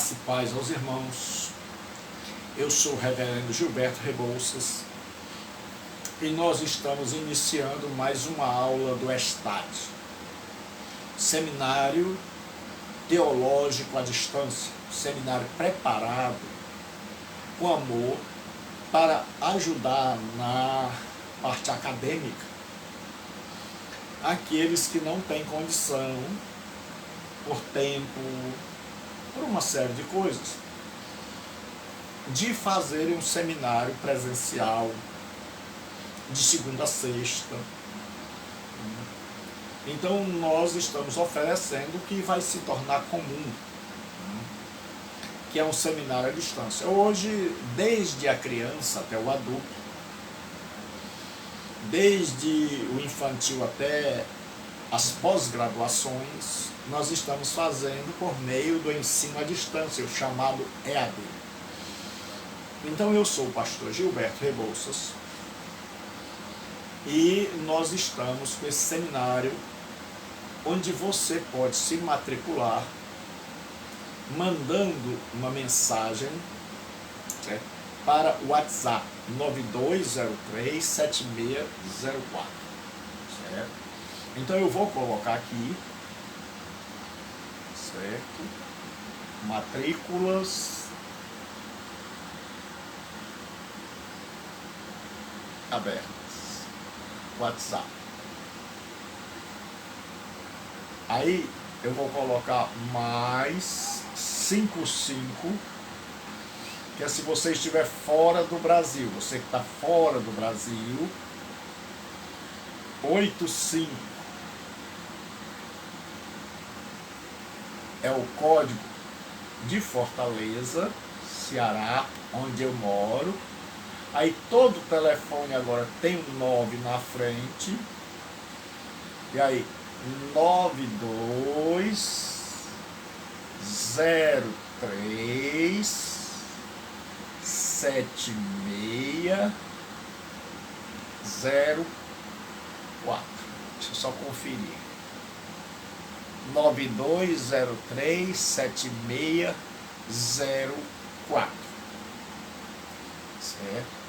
Graça e paz aos irmãos. Eu sou o reverendo Gilberto Rebouças e nós estamos iniciando mais uma aula do ESTAD, Seminário Teológico à Distância, seminário preparado com amor para ajudar na parte acadêmica aqueles que não têm condição, por tempo, por uma série de coisas, de fazerem um seminário presencial de segunda a sexta. Então nós estamos oferecendo o que vai se tornar comum, que é um seminário à distância. Hoje, desde a criança até o adulto, desde o infantil até as pós-graduações, nós estamos fazendo por meio do ensino à distância, o chamado EAD. Então eu sou o pastor Gilberto Rebouças e nós estamos com esse seminário onde você pode se matricular mandando uma mensagem, certo, para o WhatsApp 9203-7604, certo? Então eu vou colocar aqui, certo, matrículas abertas, WhatsApp. Aí eu vou colocar mais 55, que é se você estiver fora do Brasil, você que está fora do Brasil, 85 é o código de Fortaleza, Ceará, onde eu moro. Aí todo telefone agora tem um 9 na frente. E aí, 9203-7604. Deixa eu só conferir. 9203-7604. Certo?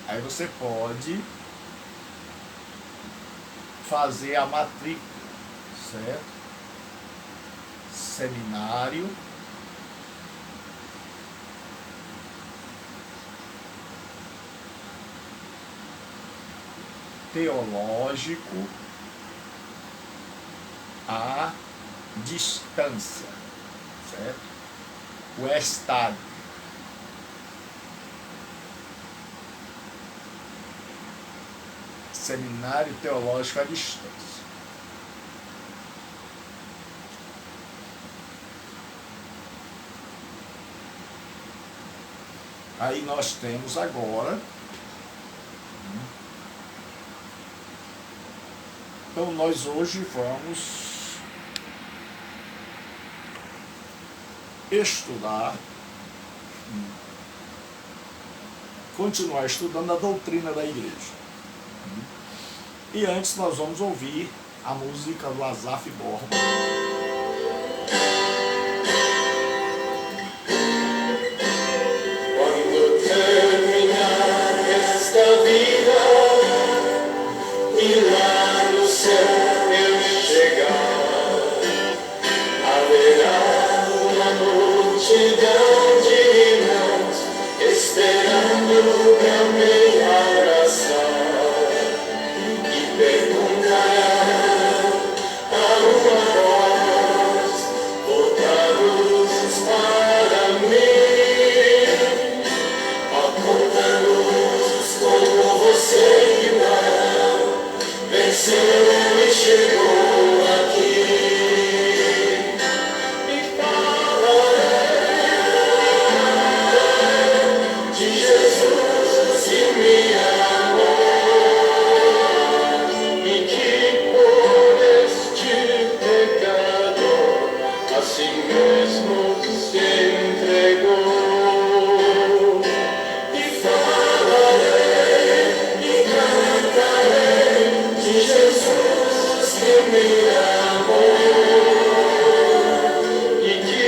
Aí você pode fazer a matrícula, certo? Seminário Teológico à Distância, certo? O ESTAD. Seminário Teológico à Distância. Aí nós temos agora, então nós hoje vamos estudar, continuar estudando a doutrina da igreja. E antes nós vamos ouvir a música do Asaf Borba. Quando terminar esta vida e lá no céu eu chegar, haverá uma multidão de irmãos esperando pra me abraçar. Chegou aqui e falarei de Jesus que me amou e que por este pecador a si mesmo se entregou. E falarei e cantarei de Jesus que me amou e que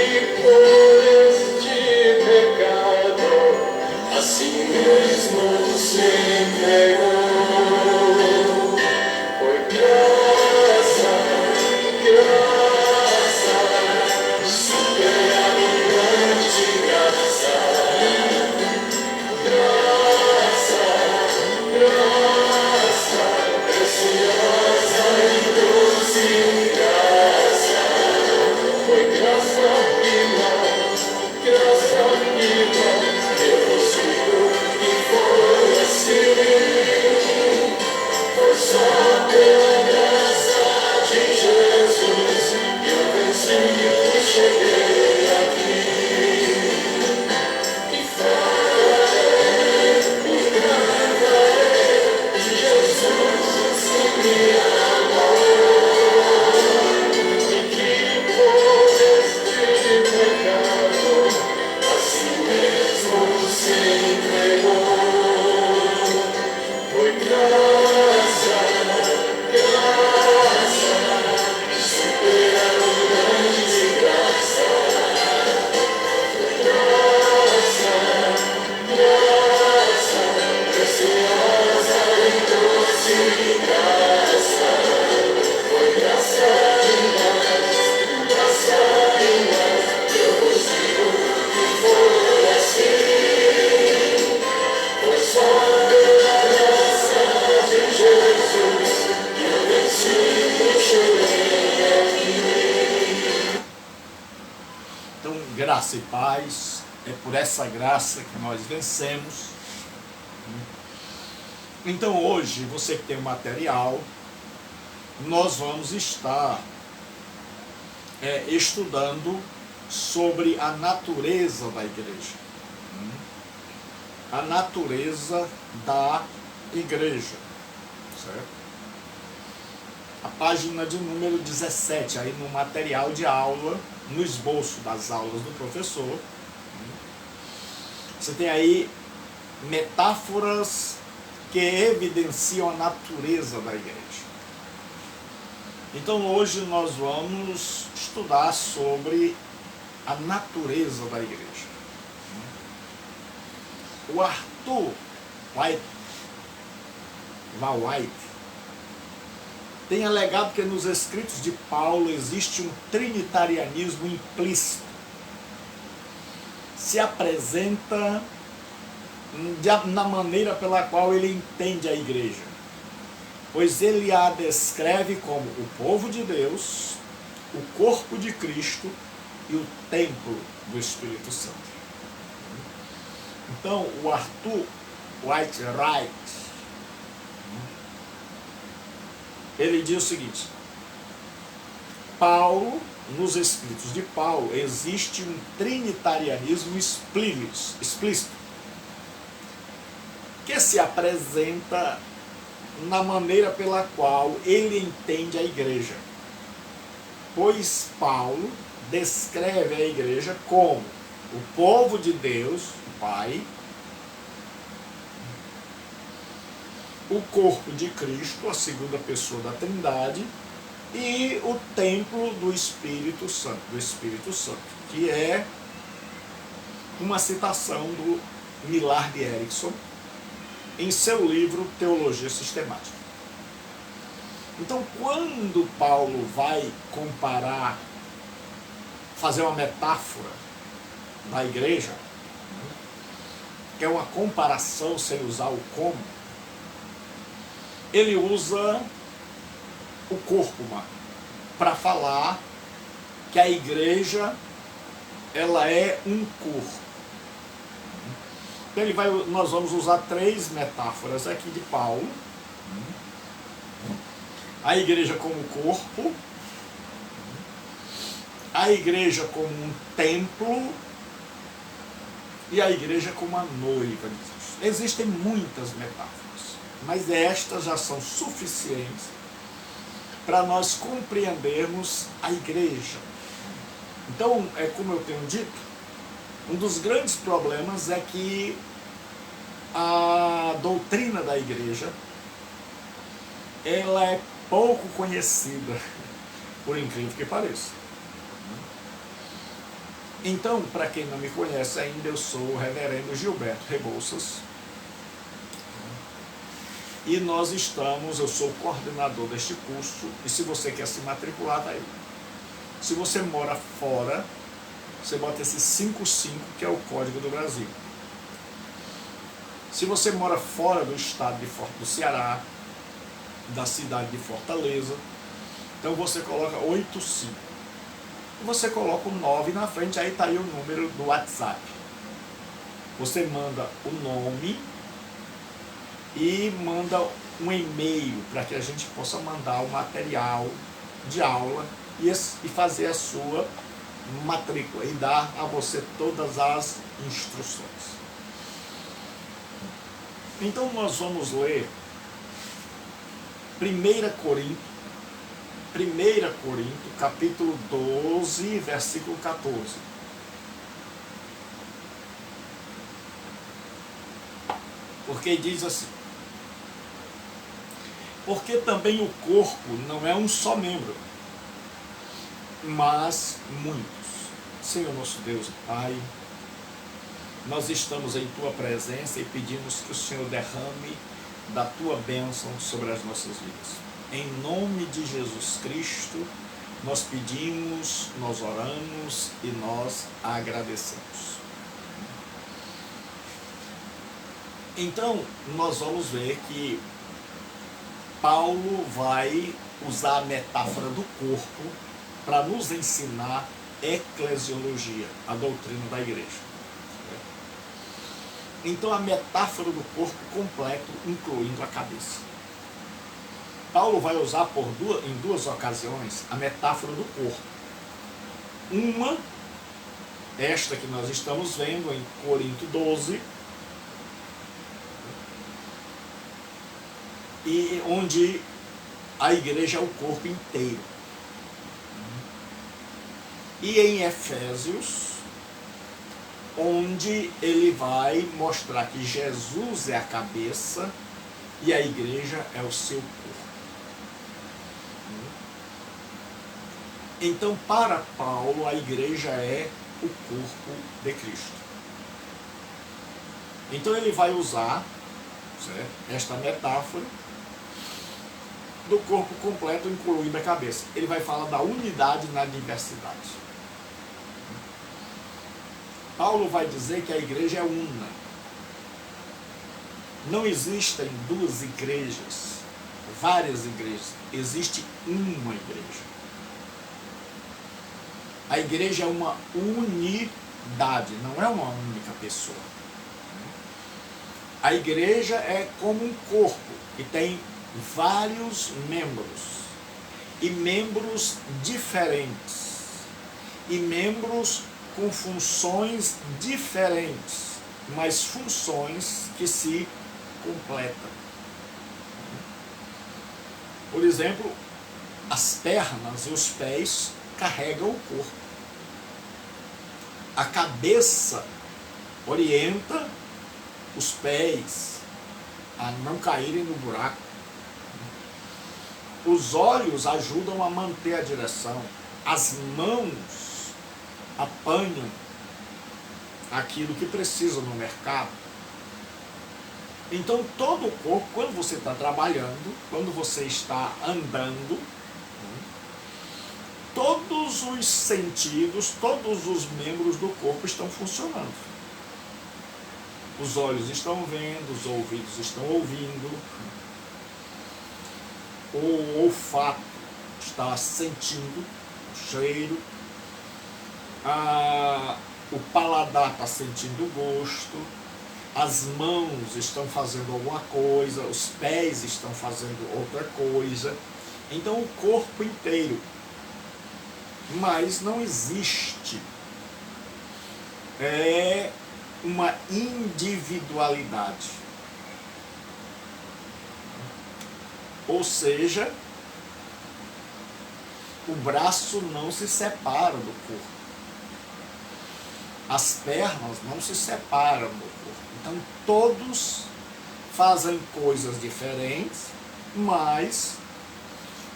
Graça e paz, é por essa graça que nós vencemos. Então hoje, você que tem o material, nós vamos estar estudando sobre a natureza da igreja. A natureza da igreja, certo? A página de número 17, aí no material de aula, no esboço das aulas do professor, você tem aí metáforas que evidenciam a natureza da igreja. Então hoje nós vamos estudar sobre a natureza da igreja. O Arthur White tem alegado que nos escritos de Paulo existe um trinitarianismo implícito. Se apresenta na maneira pela qual ele entende a igreja, pois ele a descreve como o povo de Deus, o corpo de Cristo e o templo do Espírito Santo. Então, o Arthur White, ele diz o seguinte: Paulo, nos escritos de Paulo, existe um trinitarianismo explícito, que se apresenta na maneira pela qual ele entende a igreja. Pois Paulo descreve a igreja como o povo de Deus, o Pai, o corpo de Cristo, a segunda pessoa da Trindade, e o templo do Espírito Santo, que é uma citação do Millard Erickson em seu livro Teologia Sistemática. Então, quando Paulo vai comparar, fazer uma metáfora da igreja, que é uma comparação sem usar o como, ele usa o corpo humano para falar que a igreja ela é um corpo. Então nós vamos usar 3 metáforas aqui de Paulo: a igreja como corpo, a igreja como um templo e a igreja como a noiva de Cristo. Existem muitas metáforas, mas estas já são suficientes para nós compreendermos a igreja. Então, como eu tenho dito, um dos grandes problemas é que a doutrina da igreja ela é pouco conhecida, por incrível que pareça. Então, para quem não me conhece ainda, eu sou o reverendo Gilberto Rebouças, e eu sou o coordenador deste curso, e se você quer se matricular, tá aí. Se você mora fora, você bota esse 55, que é o código do Brasil. Se você mora fora do estado do Ceará, da cidade de Fortaleza, Então você coloca 85. E você coloca o 9 na frente, aí está aí o número do WhatsApp. Você manda o nome e manda um e-mail para que a gente possa mandar o material de aula e fazer a sua matrícula e dar a você todas as instruções. Então nós vamos ler 1 Corinto, capítulo 12, versículo 14. Porque diz assim: porque também o corpo não é um só membro, mas muitos. Senhor nosso Deus, Pai, nós estamos em Tua presença e pedimos que o Senhor derrame da Tua bênção sobre as nossas vidas. Em nome de Jesus Cristo, nós pedimos, nós oramos e nós agradecemos. Então, nós vamos ver que Paulo vai usar a metáfora do corpo para nos ensinar eclesiologia, a doutrina da igreja. Então a metáfora do corpo completo, incluindo a cabeça. Paulo vai usar em duas ocasiões a metáfora do corpo. Uma, esta que nós estamos vendo em Corinto 12, e onde a igreja é o corpo inteiro. E em Efésios, onde ele vai mostrar que Jesus é a cabeça e a igreja é o seu corpo. Então, para Paulo, a igreja é o corpo de Cristo. Então ele vai usar, certo, esta metáfora do corpo completo, incluindo a cabeça. Ele vai falar da unidade na diversidade. Paulo vai dizer que a igreja é una. Não existem duas igrejas, várias igrejas. Existe uma igreja. A igreja é uma unidade, não é uma única pessoa. A igreja é como um corpo que tem vários membros, e membros diferentes, e membros com funções diferentes, mas funções que se completam. Por exemplo, as pernas e os pés carregam o corpo. A cabeça orienta os pés a não caírem no buraco. Os olhos ajudam a manter a direção. As mãos apanham aquilo que precisa no mercado. Então todo o corpo, quando você está trabalhando, quando você está andando, todos os sentidos, todos os membros do corpo estão funcionando. Os olhos estão vendo, os ouvidos estão ouvindo, o olfato está sentindo o cheiro, o paladar está sentindo o gosto, as mãos estão fazendo alguma coisa, os pés estão fazendo outra coisa. Então o corpo inteiro. Mas não existe uma individualidade. Ou seja, o braço não se separa do corpo. As pernas não se separam do corpo. Então todos fazem coisas diferentes, mas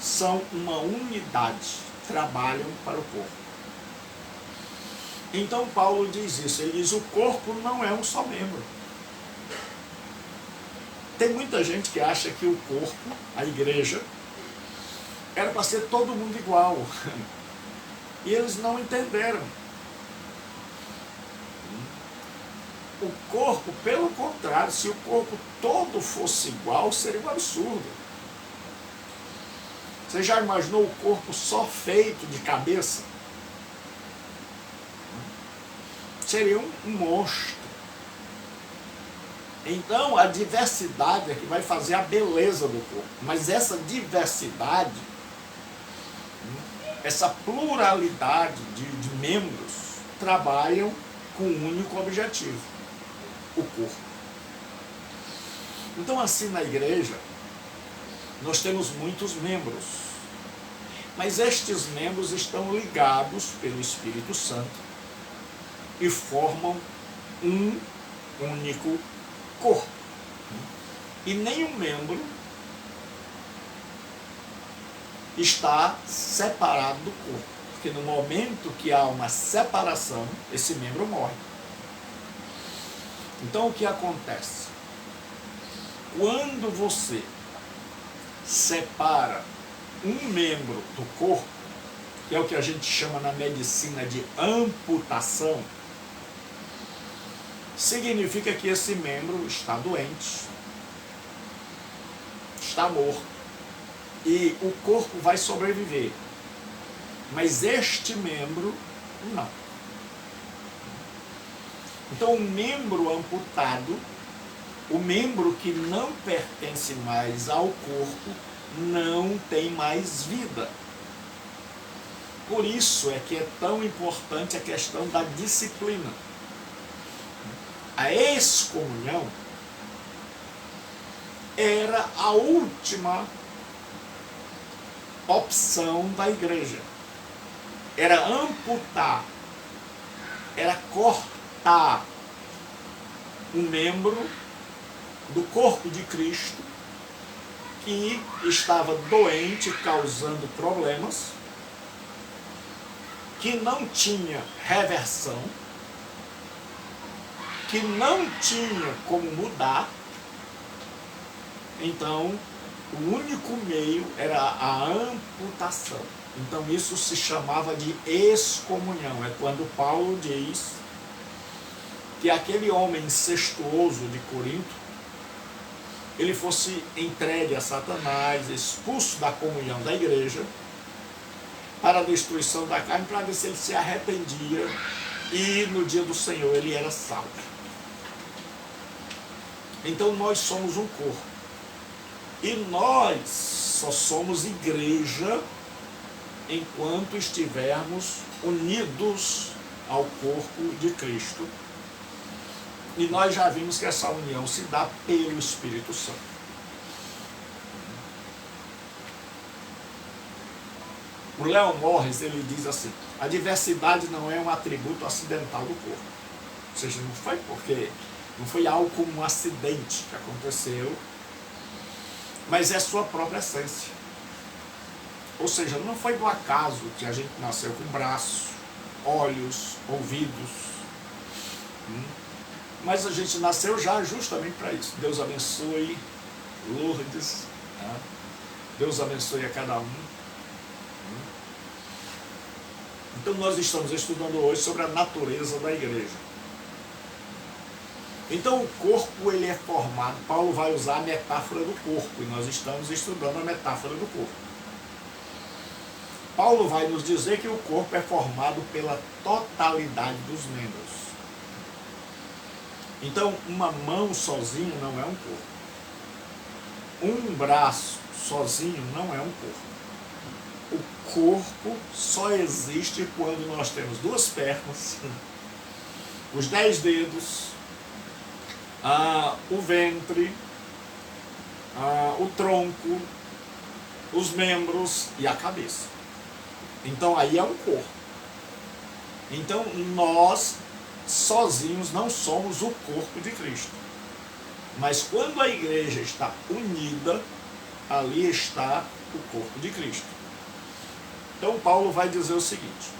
são uma unidade, trabalham para o corpo. Então Paulo diz isso, ele diz: o corpo não é um só membro. Tem muita gente que acha que o corpo, a igreja, era para ser todo mundo igual. E eles não entenderam. O corpo, pelo contrário, se o corpo todo fosse igual, seria um absurdo. Você já imaginou o corpo só feito de cabeça? Seria um monstro. Então a diversidade é que vai fazer a beleza do corpo. Mas essa diversidade, essa pluralidade de membros, trabalham com um único objetivo: o corpo. Então, assim, na igreja, nós temos muitos membros, mas estes membros estão ligados pelo Espírito Santo e formam um único corpo. E nenhum membro está separado do corpo, porque no momento que há uma separação, esse membro morre. Então, o que acontece? Quando você separa um membro do corpo, que é o que a gente chama na medicina de amputação, significa que esse membro está doente, está morto, e o corpo vai sobreviver, mas este membro não. Então, o membro amputado, o membro que não pertence mais ao corpo, não tem mais vida. Por isso é que é tão importante a questão da disciplina. A excomunhão era a última opção da igreja. Era amputar, era cortar um membro do corpo de Cristo que estava doente, causando problemas, que não tinha reversão, que não tinha como mudar. Então, o único meio era a amputação. Então, isso se chamava de excomunhão. É quando Paulo diz que aquele homem incestuoso de Corinto, ele fosse entregue a Satanás, expulso da comunhão da igreja, para a destruição da carne, para ver se ele se arrependia, e no dia do Senhor ele era salvo. Então nós somos um corpo, e nós só somos igreja enquanto estivermos unidos ao corpo de Cristo. E nós já vimos que essa união se dá pelo Espírito Santo. O Leon Morris, ele diz assim: a diversidade não é um atributo acidental do corpo. Ou seja, não foi algo como um acidente que aconteceu, mas é sua própria essência. Ou seja, não foi do acaso que a gente nasceu com braços, olhos, ouvidos, mas a gente nasceu já justamente para isso. Deus abençoe Lourdes, Deus abençoe a cada um. Então nós estamos estudando hoje sobre a natureza da igreja. Então o corpo, ele é formado, Paulo vai usar a metáfora do corpo, e nós estamos estudando a metáfora do corpo. Paulo vai nos dizer que o corpo é formado pela totalidade dos membros. Então, uma mão sozinha não é um corpo. Um braço sozinho não é um corpo. O corpo só existe quando nós temos duas pernas, os 10 dedos, o ventre, o tronco, os membros e a cabeça. Então, aí é um corpo. Então, nós sozinhos não somos o corpo de Cristo, mas quando a igreja está unida, ali está o corpo de Cristo. Então Paulo vai dizer o seguinte,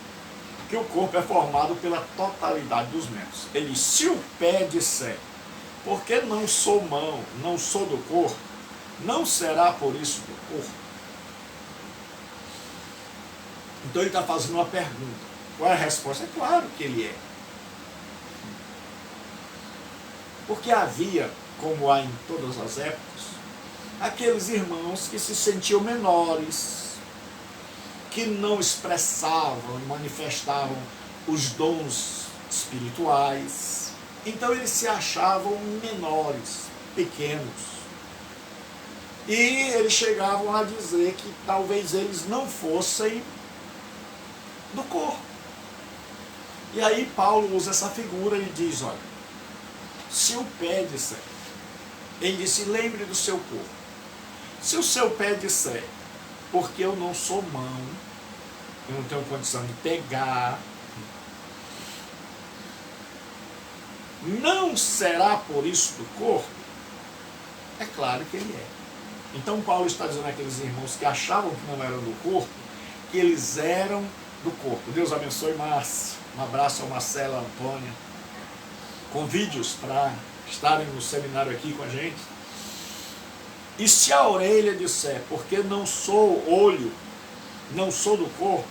que o corpo é formado pela totalidade dos membros. Ele diz: se o pé disser, porque não sou mão, não sou do corpo, não será por isso do corpo? Então ele está fazendo uma pergunta. Qual é a resposta? É claro que ele é. Porque havia, como há em todas as épocas, aqueles irmãos que se sentiam menores, que não expressavam, manifestavam os dons espirituais. Então eles se achavam menores, pequenos. E eles chegavam a dizer que talvez eles não fossem do corpo. E aí Paulo usa essa figura e diz, olha, se o pé disser, ele disse, lembre do seu corpo. Se o seu pé disser, porque eu não sou mão, eu não tenho condição de pegar, não será por isso do corpo? É claro que ele é. Então Paulo está dizendo àqueles irmãos que achavam que não eram do corpo, que eles eram do corpo. Deus abençoe, Márcio. Um abraço ao Marcelo, à Antônia. Convide-os para estarem no seminário aqui com a gente. E se a orelha disser, porque não sou olho, não sou do corpo,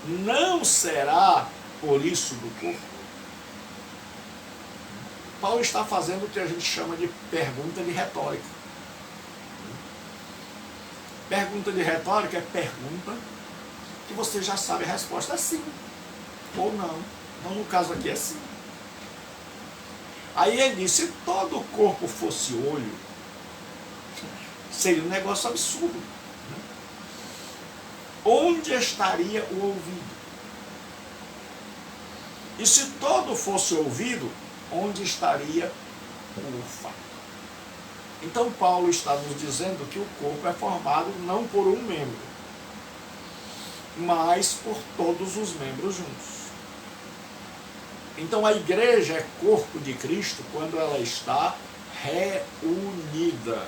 não será por isso do corpo? Paulo está fazendo o que a gente chama de pergunta de retórica. Pergunta de retórica é pergunta que você já sabe a resposta, é sim ou não. Então, no caso aqui é sim. Aí ele disse, se todo o corpo fosse olho, seria um negócio absurdo. Onde estaria o ouvido? E se todo fosse ouvido, onde estaria o olfato? Então Paulo está nos dizendo que o corpo é formado não por um membro, mas por todos os membros juntos. Então a igreja é corpo de Cristo quando ela está reunida.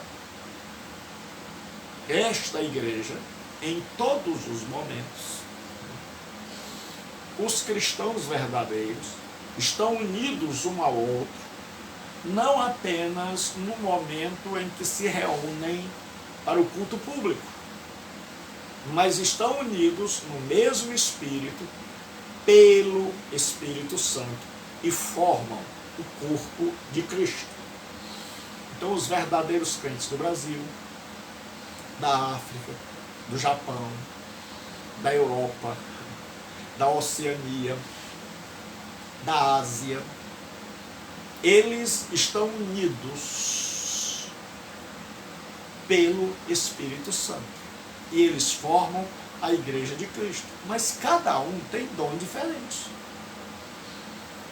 Esta igreja, em todos os momentos, os cristãos verdadeiros estão unidos um ao outro, não apenas no momento em que se reúnem para o culto público, mas estão unidos no mesmo Espírito, pelo Espírito Santo, e formam o corpo de Cristo. Então os verdadeiros crentes do Brasil, da África, do Japão, da Europa, da Oceania, da Ásia, eles estão unidos pelo Espírito Santo. E eles formam a igreja de Cristo. Mas cada um tem dom diferente.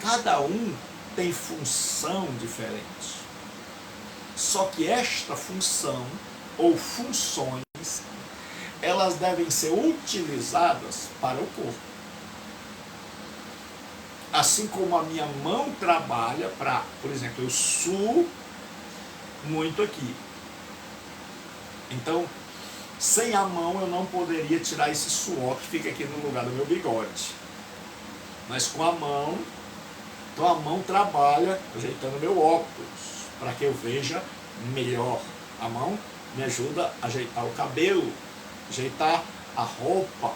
Cada um tem função diferente. Só que esta função, ou funções, elas devem ser utilizadas para o corpo. Assim como a minha mão trabalha para, por exemplo, eu suo muito aqui. Então, sem a mão eu não poderia tirar esse suor que fica aqui no lugar do meu bigode. Mas com a mão, então a mão trabalha ajeitando meu óculos, para que eu veja melhor. A mão me ajuda a ajeitar o cabelo, ajeitar a roupa.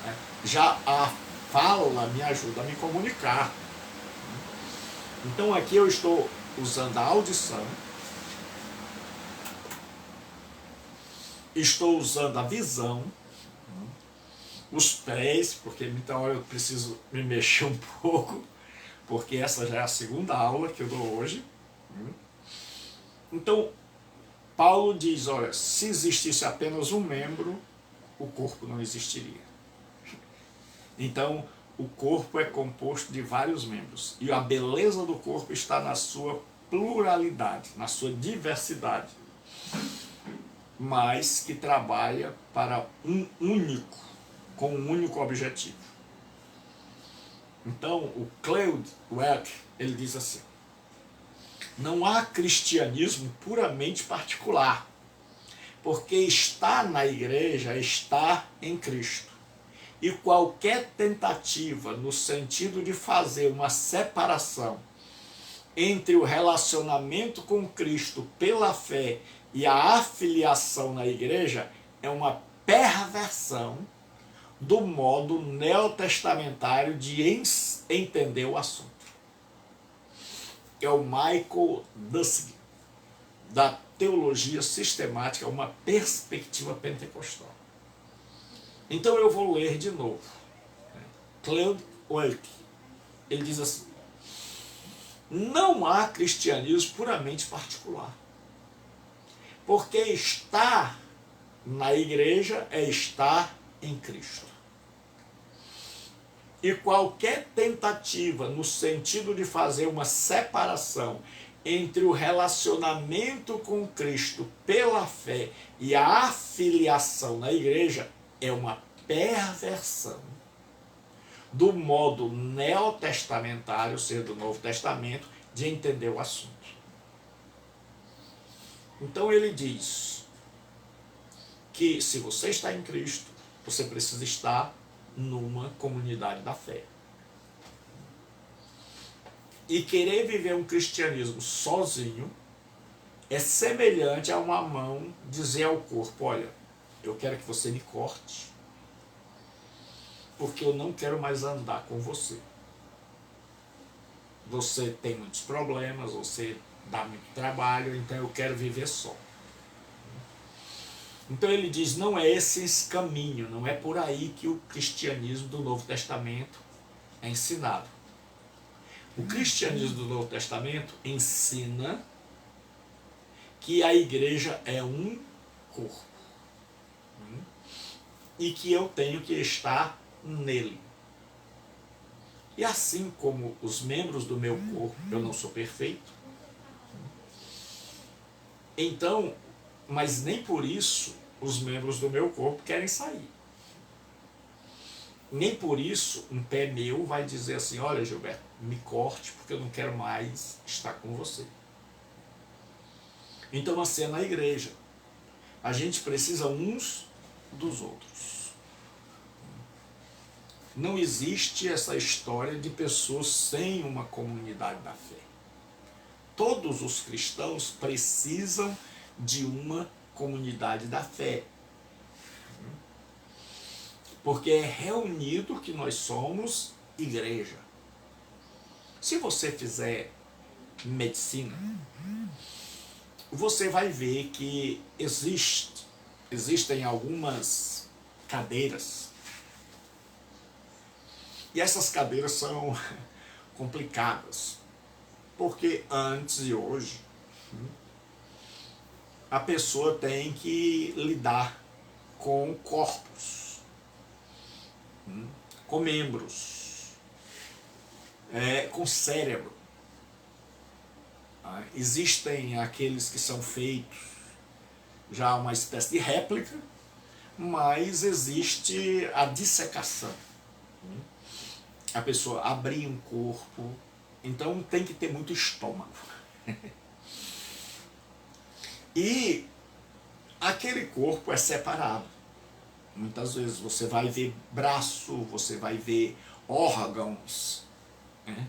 Né? Já a fala me ajuda a me comunicar. Então aqui eu estou usando a audição, estou usando a visão, os pés, porque então eu preciso me mexer um pouco, porque essa já é a segunda aula que eu dou hoje. Então Paulo diz, olha, se existisse apenas um membro, o corpo não existiria. Então, o corpo é composto de vários membros. E a beleza do corpo está na sua pluralidade, na sua diversidade. Mas que trabalha para um único, com um único objetivo. Então, o Claude Weck, ele diz assim, não há cristianismo puramente particular, porque estar na igreja é estar em Cristo. E qualquer tentativa no sentido de fazer uma separação entre o relacionamento com Cristo pela fé e a afiliação na igreja é uma perversão do modo neotestamentário de entender o assunto. É o Michael Dussig, da Teologia Sistemática, uma perspectiva pentecostal. Então eu vou ler de novo. Claude Welk, ele diz assim: não há cristianismo puramente particular, porque estar na igreja é estar em Cristo. E qualquer tentativa no sentido de fazer uma separação entre o relacionamento com Cristo pela fé e a afiliação na igreja é uma perversão do modo neotestamentário, ou seja, do Novo Testamento, de entender o assunto. Então ele diz que se você está em Cristo, você precisa estar numa comunidade da fé. E querer viver um cristianismo sozinho é semelhante a uma mão dizer ao corpo: olha, eu quero que você me corte, porque eu não quero mais andar com você. Você tem muitos problemas, você dá muito trabalho, então eu quero viver só. Então ele diz, não é esse caminho, não é por aí que o cristianismo do Novo Testamento é ensinado. O cristianismo do Novo Testamento ensina que a igreja é um corpo e que eu tenho que estar nele. E assim como os membros do meu corpo, eu não sou perfeito, então, mas nem por isso os membros do meu corpo querem sair. Nem por isso um pé meu vai dizer assim: olha, Gilberto, me corte porque eu não quero mais estar com você. Então assim é na igreja. A gente precisa uns dos outros. Não existe essa história de pessoas sem uma comunidade da fé. Todos os cristãos precisam de uma comunidade da fé. Porque é reunido que nós somos igreja. Se você fizer medicina, você vai ver que existem algumas cadeiras. E essas cadeiras são complicadas. Porque antes e hoje, a pessoa tem que lidar com corpos, com membros, com cérebro. Existem aqueles que são feitos já uma espécie de réplica, mas existe a dissecação. A pessoa abrir um corpo, então tem que ter muito estômago. E aquele corpo é separado. Muitas vezes você vai ver braço, você vai ver órgãos, né?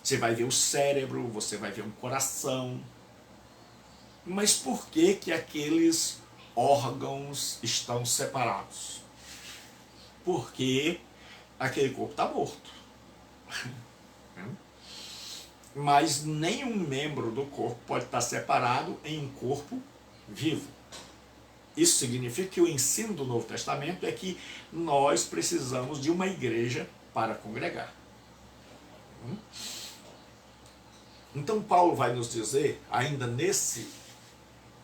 Você vai ver o cérebro, você vai ver um coração. Mas por que que aqueles órgãos estão separados? Porque aquele corpo está morto. Mas nenhum membro do corpo pode estar separado em um corpo vivo. Isso significa que o ensino do Novo Testamento é que nós precisamos de uma igreja para congregar. Então Paulo vai nos dizer, ainda nesse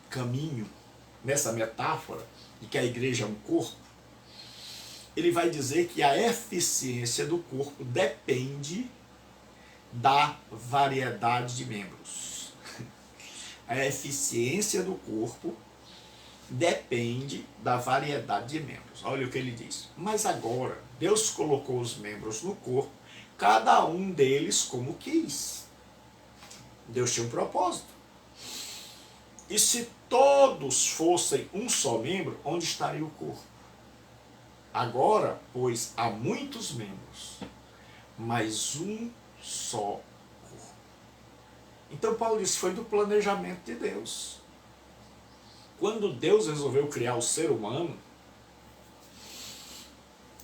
caminho, nessa metáfora de que a igreja é um corpo, ele vai dizer que a eficiência do corpo depende da variedade de membros. A eficiência do corpo depende da variedade de membros. Olha o que ele diz. Mas agora, Deus colocou os membros no corpo, cada um deles como quis. Deus tinha um propósito. E se todos fossem um só membro, onde estaria o corpo? Agora, pois, há muitos membros, mas um só corpo. Então Paulo disse, foi do planejamento de Deus. Quando Deus resolveu criar o ser humano,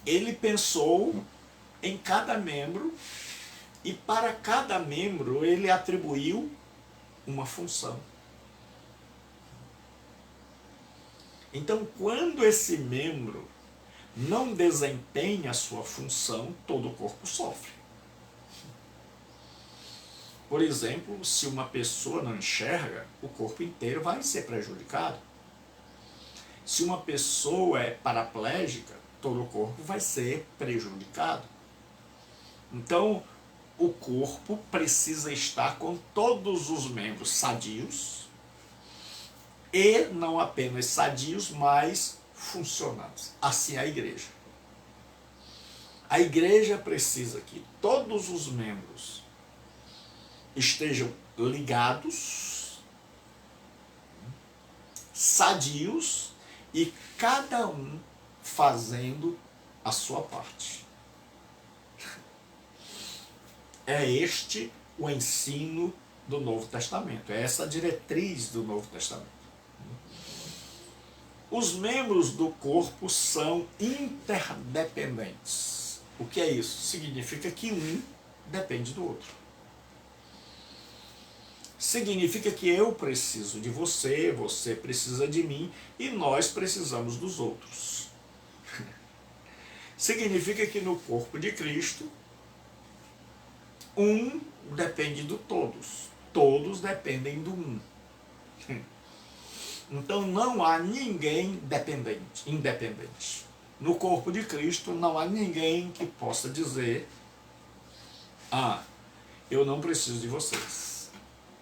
ele pensou em cada membro e para cada membro ele atribuiu uma função. Então quando esse membro não desempenha a sua função, todo o corpo sofre. Por exemplo, se uma pessoa não enxerga, o corpo inteiro vai ser prejudicado. Se uma pessoa é paraplégica, todo o corpo vai ser prejudicado. Então, o corpo precisa estar com todos os membros sadios e não apenas sadios, mas funcionantes. Assim é a igreja. A igreja precisa que todos os membros estejam ligados, sadios e cada um fazendo a sua parte. É este o ensino do Novo Testamento, é essa a diretriz do Novo Testamento. Os membros do corpo são interdependentes. O que é isso? Significa que um depende do outro. Significa que eu preciso de você, você precisa de mim e nós precisamos dos outros. Significa que no corpo de Cristo, um depende do todos, todos dependem do um. Então não há ninguém independente. No corpo de Cristo não há ninguém que possa dizer: ah, eu não preciso de vocês.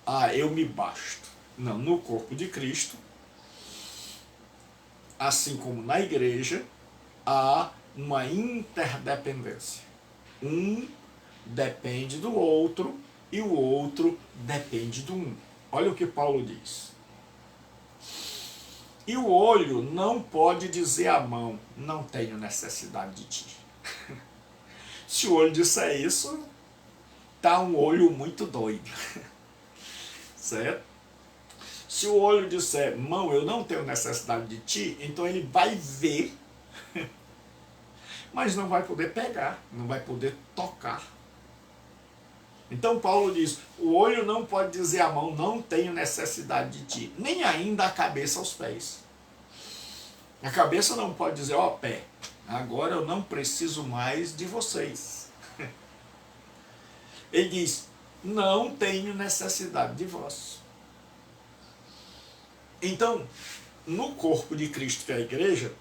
Ah, eu me basto. Não, no corpo de Cristo, assim como na igreja, há uma interdependência. Um depende do outro e o outro depende do um. Olha o que Paulo diz. E o olho não pode dizer à mão: não tenho necessidade de ti. Se o olho disser isso, tá um olho muito doido. Certo? Se o olho disser: mão, eu não tenho necessidade de ti, então ele vai ver, mas não vai poder pegar, não vai poder tocar. Então Paulo diz: o olho não pode dizer à mão: não tenho necessidade de ti, nem ainda a cabeça aos pés. A cabeça não pode dizer: ó pé, agora eu não preciso mais de vocês. Ele diz: não tenho necessidade de vós. Então, no corpo de Cristo, que é a igreja,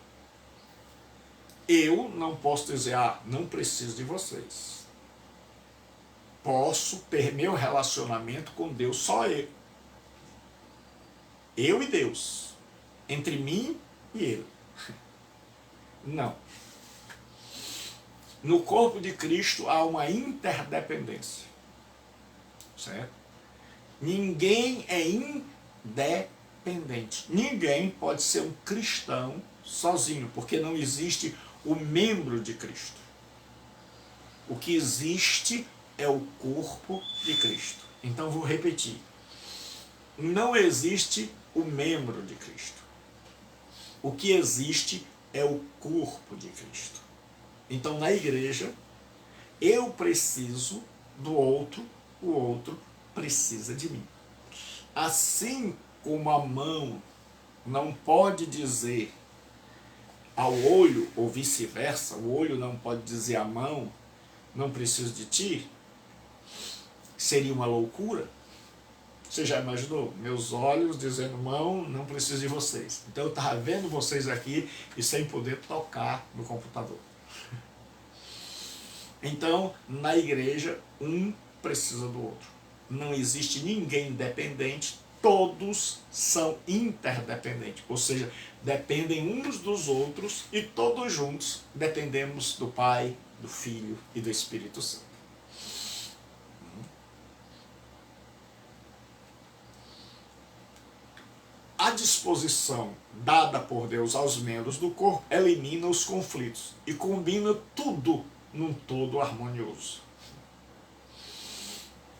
eu não posso dizer: ah, não preciso de vocês. Posso ter meu relacionamento com Deus, só eu. Eu e Deus. Entre mim e Ele. Não. No corpo de Cristo há uma interdependência. Certo? Ninguém é independente. Ninguém pode ser um cristão sozinho, porque não existe o membro de Cristo. O que existe é o corpo de Cristo. Então vou repetir. Não existe o membro de Cristo. O que existe é o corpo de Cristo. Então na igreja, eu preciso do outro, o outro precisa de mim. Assim como a mão não pode dizer ao olho, ou vice-versa, o olho não pode dizer à mão: não preciso de ti, seria uma loucura. Você já imaginou? Meus olhos dizendo: mão, não preciso de vocês. Então eu estava vendo vocês aqui e sem poder tocar no computador. Então, na igreja, um precisa do outro. Não existe ninguém independente, todos são interdependentes. Ou seja, dependem uns dos outros e todos juntos dependemos do Pai, do Filho e do Espírito Santo. A disposição dada por Deus aos membros do corpo elimina os conflitos e combina tudo num todo harmonioso.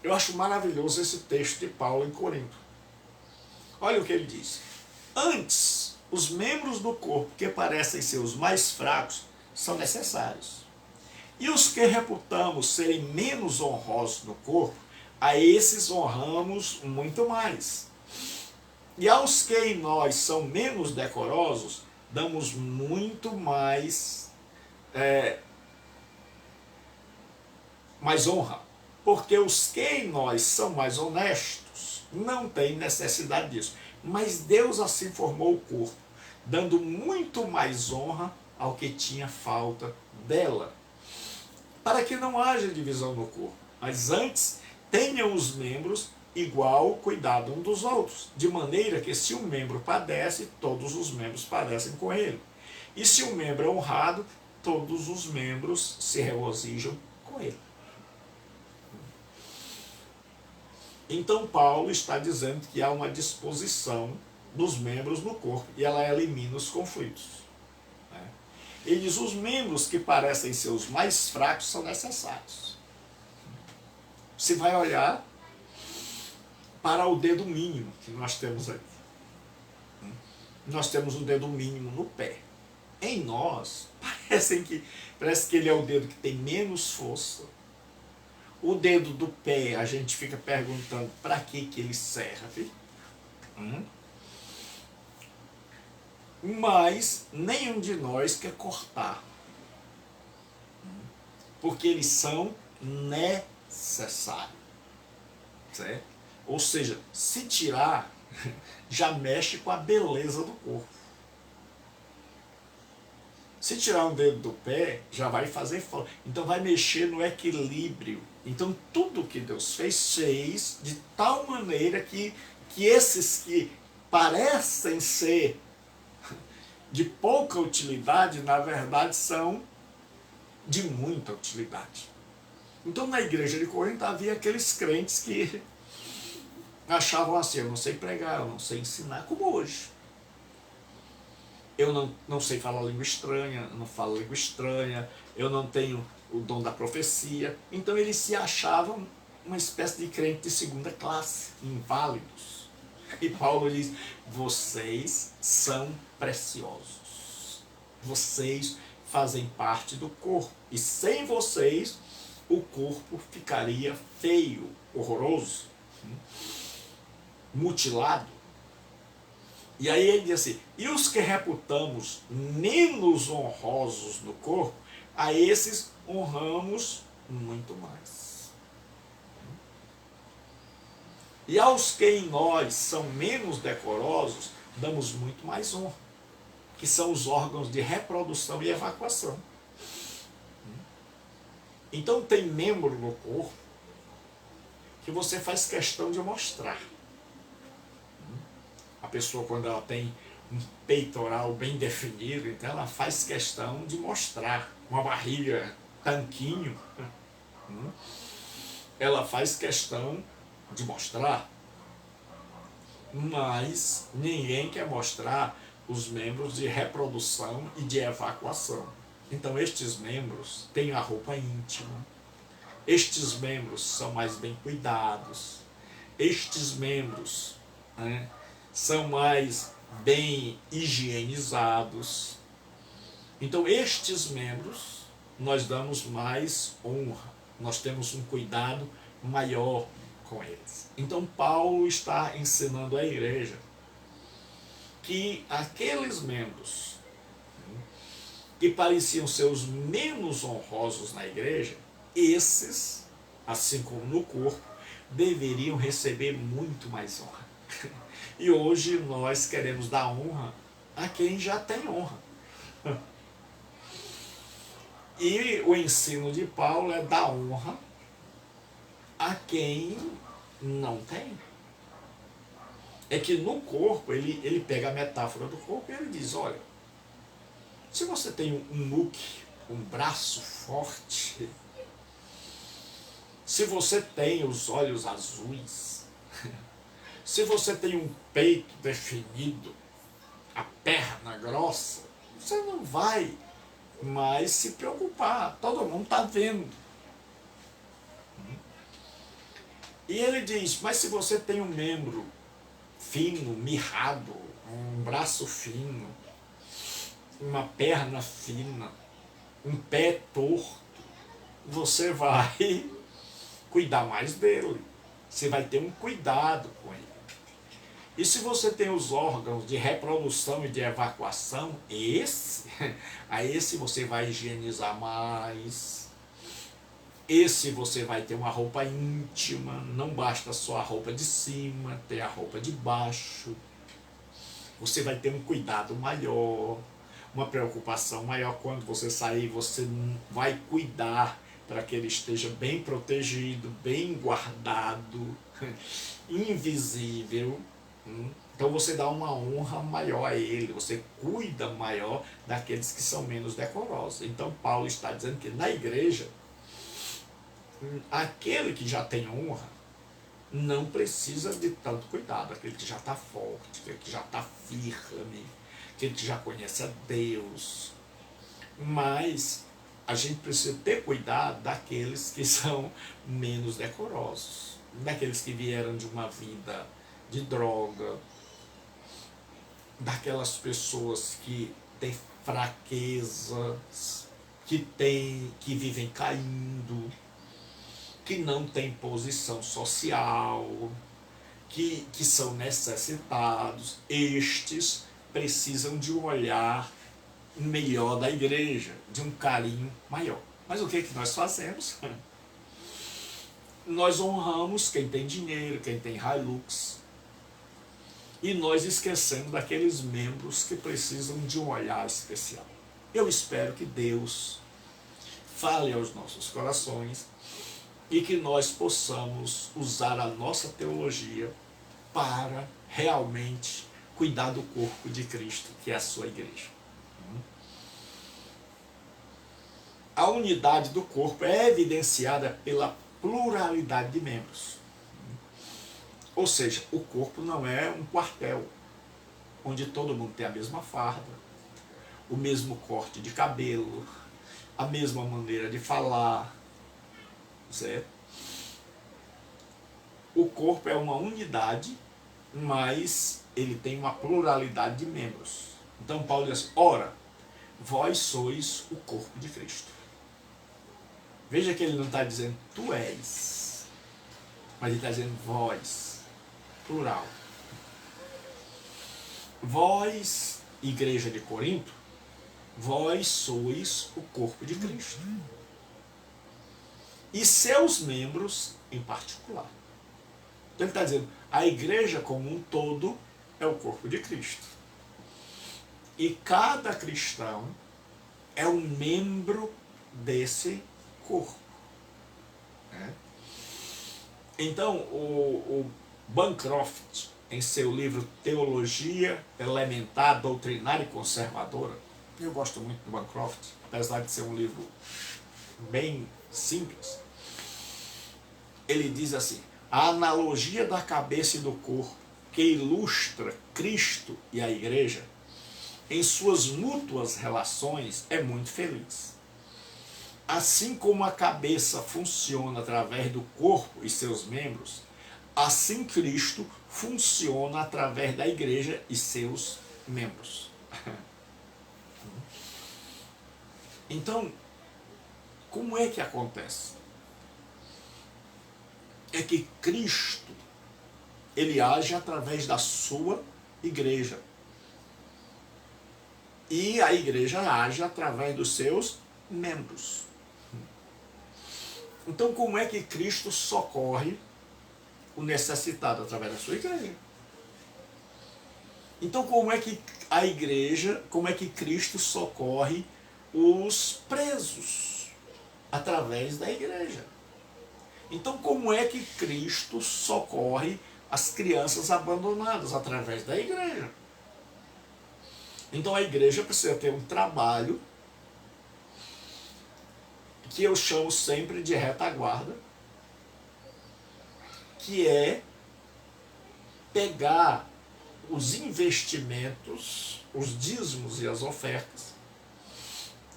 Eu acho maravilhoso esse texto de Paulo em Corinto. Olha o que ele diz. Antes, os membros do corpo que parecem ser os mais fracos são necessários. E os que reputamos serem menos honrosos no corpo, a esses honramos muito mais. E aos que em nós são menos decorosos, damos muito mais mais honra, porque os que em nós são mais honestos não têm necessidade disso. Mas Deus assim formou o corpo, dando muito mais honra ao que tinha falta dela, para que não haja divisão no corpo, mas antes tenham os membros igual cuidado um dos outros, de maneira que se um membro padece, todos os membros padecem com ele. E se um membro é honrado, todos os membros se regozijam com ele. Então Paulo está dizendo que há uma disposição dos membros no corpo e ela elimina os conflitos. Ele diz: os membros que parecem ser os mais fracos são necessários. Você vai olhar para o dedo mínimo que nós temos aqui. Nós temos o dedo mínimo no pé. Em nós, parece que ele é o dedo que tem menos força. O dedo do pé, a gente fica perguntando para que ele serve. Mas nenhum de nós quer cortar. Porque eles são necessários. Certo? Ou seja, se tirar, já mexe com a beleza do corpo. Se tirar um dedo do pé, já vai fazer falta. Então vai mexer no equilíbrio. Então tudo que Deus fez de tal maneira que esses que parecem ser de pouca utilidade, na verdade são de muita utilidade. Então na igreja de Corinto havia aqueles crentes que achavam assim: eu não sei pregar, eu não sei ensinar, como hoje. Eu não sei falar língua estranha, eu não falo língua estranha, eu não tenho o dom da profecia. Então eles se achavam uma espécie de crente de segunda classe, inválidos. E Paulo diz: vocês são preciosos. Vocês fazem parte do corpo. E sem vocês, o corpo ficaria feio, horroroso, mutilado. E aí ele diz assim: e os que reputamos menos honrosos no corpo, a esses honramos muito mais. E aos que em nós são menos decorosos, damos muito mais honra, que são os órgãos de reprodução e evacuação. Então tem membro no corpo que você faz questão de mostrar. A pessoa, quando ela tem um peitoral bem definido, então ela faz questão de mostrar uma barriga tanquinho. Ela faz questão de mostrar. Mas ninguém quer mostrar os membros de reprodução e de evacuação. Então estes membros têm a roupa íntima. Estes membros são mais bem cuidados. Estes membros são mais bem higienizados. Então estes membros nós damos mais honra, nós temos um cuidado maior com eles. Então Paulo está ensinando à igreja que aqueles membros que pareciam ser os menos honrosos na igreja, esses, assim como no corpo, deveriam receber muito mais honra. E hoje nós queremos dar honra a quem já tem honra. E o ensino de Paulo é dar honra a quem não tem. É que no corpo, ele pega a metáfora do corpo e ele diz: olha, se você tem um muque, um braço forte, se você tem os olhos azuis, se você tem um peito definido, a perna grossa, você não vai mais se preocupar, todo mundo está vendo. E ele diz: mas se você tem um membro fino, mirrado, um braço fino, uma perna fina, um pé torto, você vai cuidar mais dele. Você vai ter um cuidado com ele. E se você tem os órgãos de reprodução e de evacuação, a esse você vai higienizar mais. Esse você vai ter uma roupa íntima, não basta só a roupa de cima, ter a roupa de baixo. Você vai ter um cuidado maior, uma preocupação maior. Quando você sair, você vai cuidar para que ele esteja bem protegido, bem guardado, invisível. Então você dá uma honra maior a ele, você cuida maior daqueles que são menos decorosos. Então Paulo está dizendo que na igreja, aquele que já tem honra não precisa de tanto cuidado, aquele que já está forte, aquele que já está firme, aquele que já conhece a Deus. Mas a gente precisa ter cuidado daqueles que são menos decorosos, daqueles que vieram de uma vida de droga, daquelas pessoas que têm fraquezas, que vivem caindo, que não têm posição social, que são necessitados. Estes precisam de um olhar melhor da igreja, de um carinho maior. Mas o que nós fazemos? Nós honramos quem tem dinheiro, quem tem Hilux, e nós esquecemos daqueles membros que precisam de um olhar especial. Eu espero que Deus fale aos nossos corações e que nós possamos usar a nossa teologia para realmente cuidar do corpo de Cristo, que é a sua igreja. A unidade do corpo é evidenciada pela pluralidade de membros. Ou seja, o corpo não é um quartel onde todo mundo tem a mesma farda, o mesmo corte de cabelo, a mesma maneira de falar, certo? O corpo é uma unidade, mas ele tem uma pluralidade de membros. Então Paulo diz: ora, vós sois o corpo de Cristo. Veja que ele não está dizendo tu és, mas ele está dizendo vós, plural. Vós, igreja de Corinto, vós sois o corpo de Cristo. E seus membros em particular. Então ele está dizendo, a igreja como um todo é o corpo de Cristo. E cada cristão é um membro desse corpo. Então o Bancroft, em seu livro Teologia Elementar, Doutrinária e Conservadora, eu gosto muito do Bancroft, apesar de ser um livro bem simples, ele diz assim: a analogia da cabeça e do corpo que ilustra Cristo e a igreja em suas mútuas relações é muito feliz. Assim como a cabeça funciona através do corpo e seus membros, assim Cristo funciona através da igreja e seus membros. Então, como é que acontece? É que Cristo, ele age através da sua igreja. E a igreja age através dos seus membros. Então, como é que Cristo socorre o necessitado? Através da sua igreja. Então, como é que a igreja, como é que Cristo socorre os presos? Através da igreja. Então, como é que Cristo socorre as crianças abandonadas? Através da igreja. Então, a igreja precisa ter um trabalho que eu chamo sempre de retaguarda, que é pegar os investimentos, os dízimos e as ofertas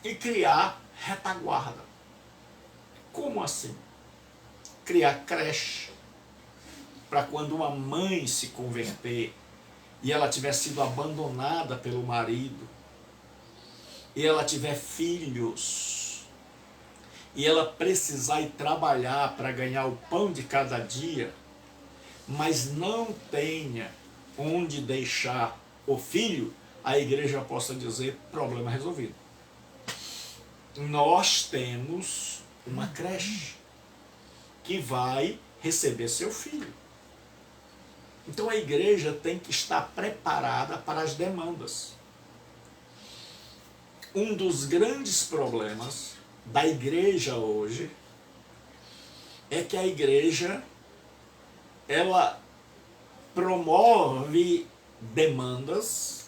e criar retaguarda. Como assim? Criar creche para quando uma mãe se converter e ela tiver sido abandonada pelo marido e ela tiver filhos e ela precisar ir trabalhar para ganhar o pão de cada dia, mas não tenha onde deixar o filho, a igreja possa dizer: problema resolvido. Nós temos uma creche que vai receber seu filho. Então a igreja tem que estar preparada para as demandas. Um dos grandes problemas da igreja hoje é que a igreja, ela promove demandas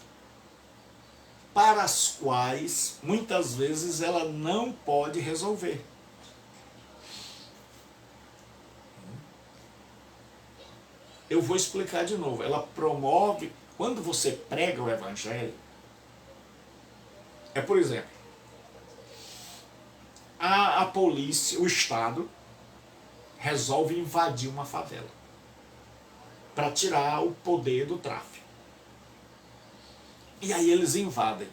para as quais muitas vezes ela não pode resolver. Eu vou explicar de novo. Ela promove, quando você prega o evangelho, por exemplo, a polícia, o Estado, resolve invadir uma favela para tirar o poder do tráfico. E aí eles invadem.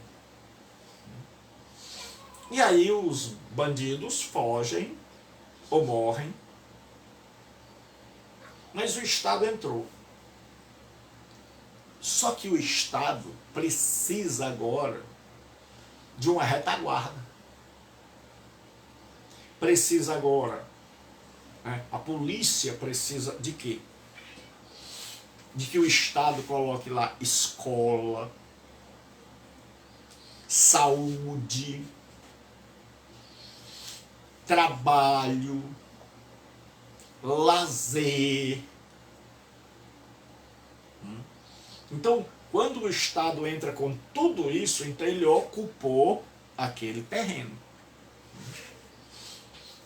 E aí os bandidos fogem ou morrem. Mas o Estado entrou. Só que o Estado precisa agora de uma retaguarda. Precisa agora, a polícia precisa de quê? De que o Estado coloque lá escola, saúde, trabalho, lazer. Então, quando o Estado entra com tudo isso, então ele ocupou aquele terreno.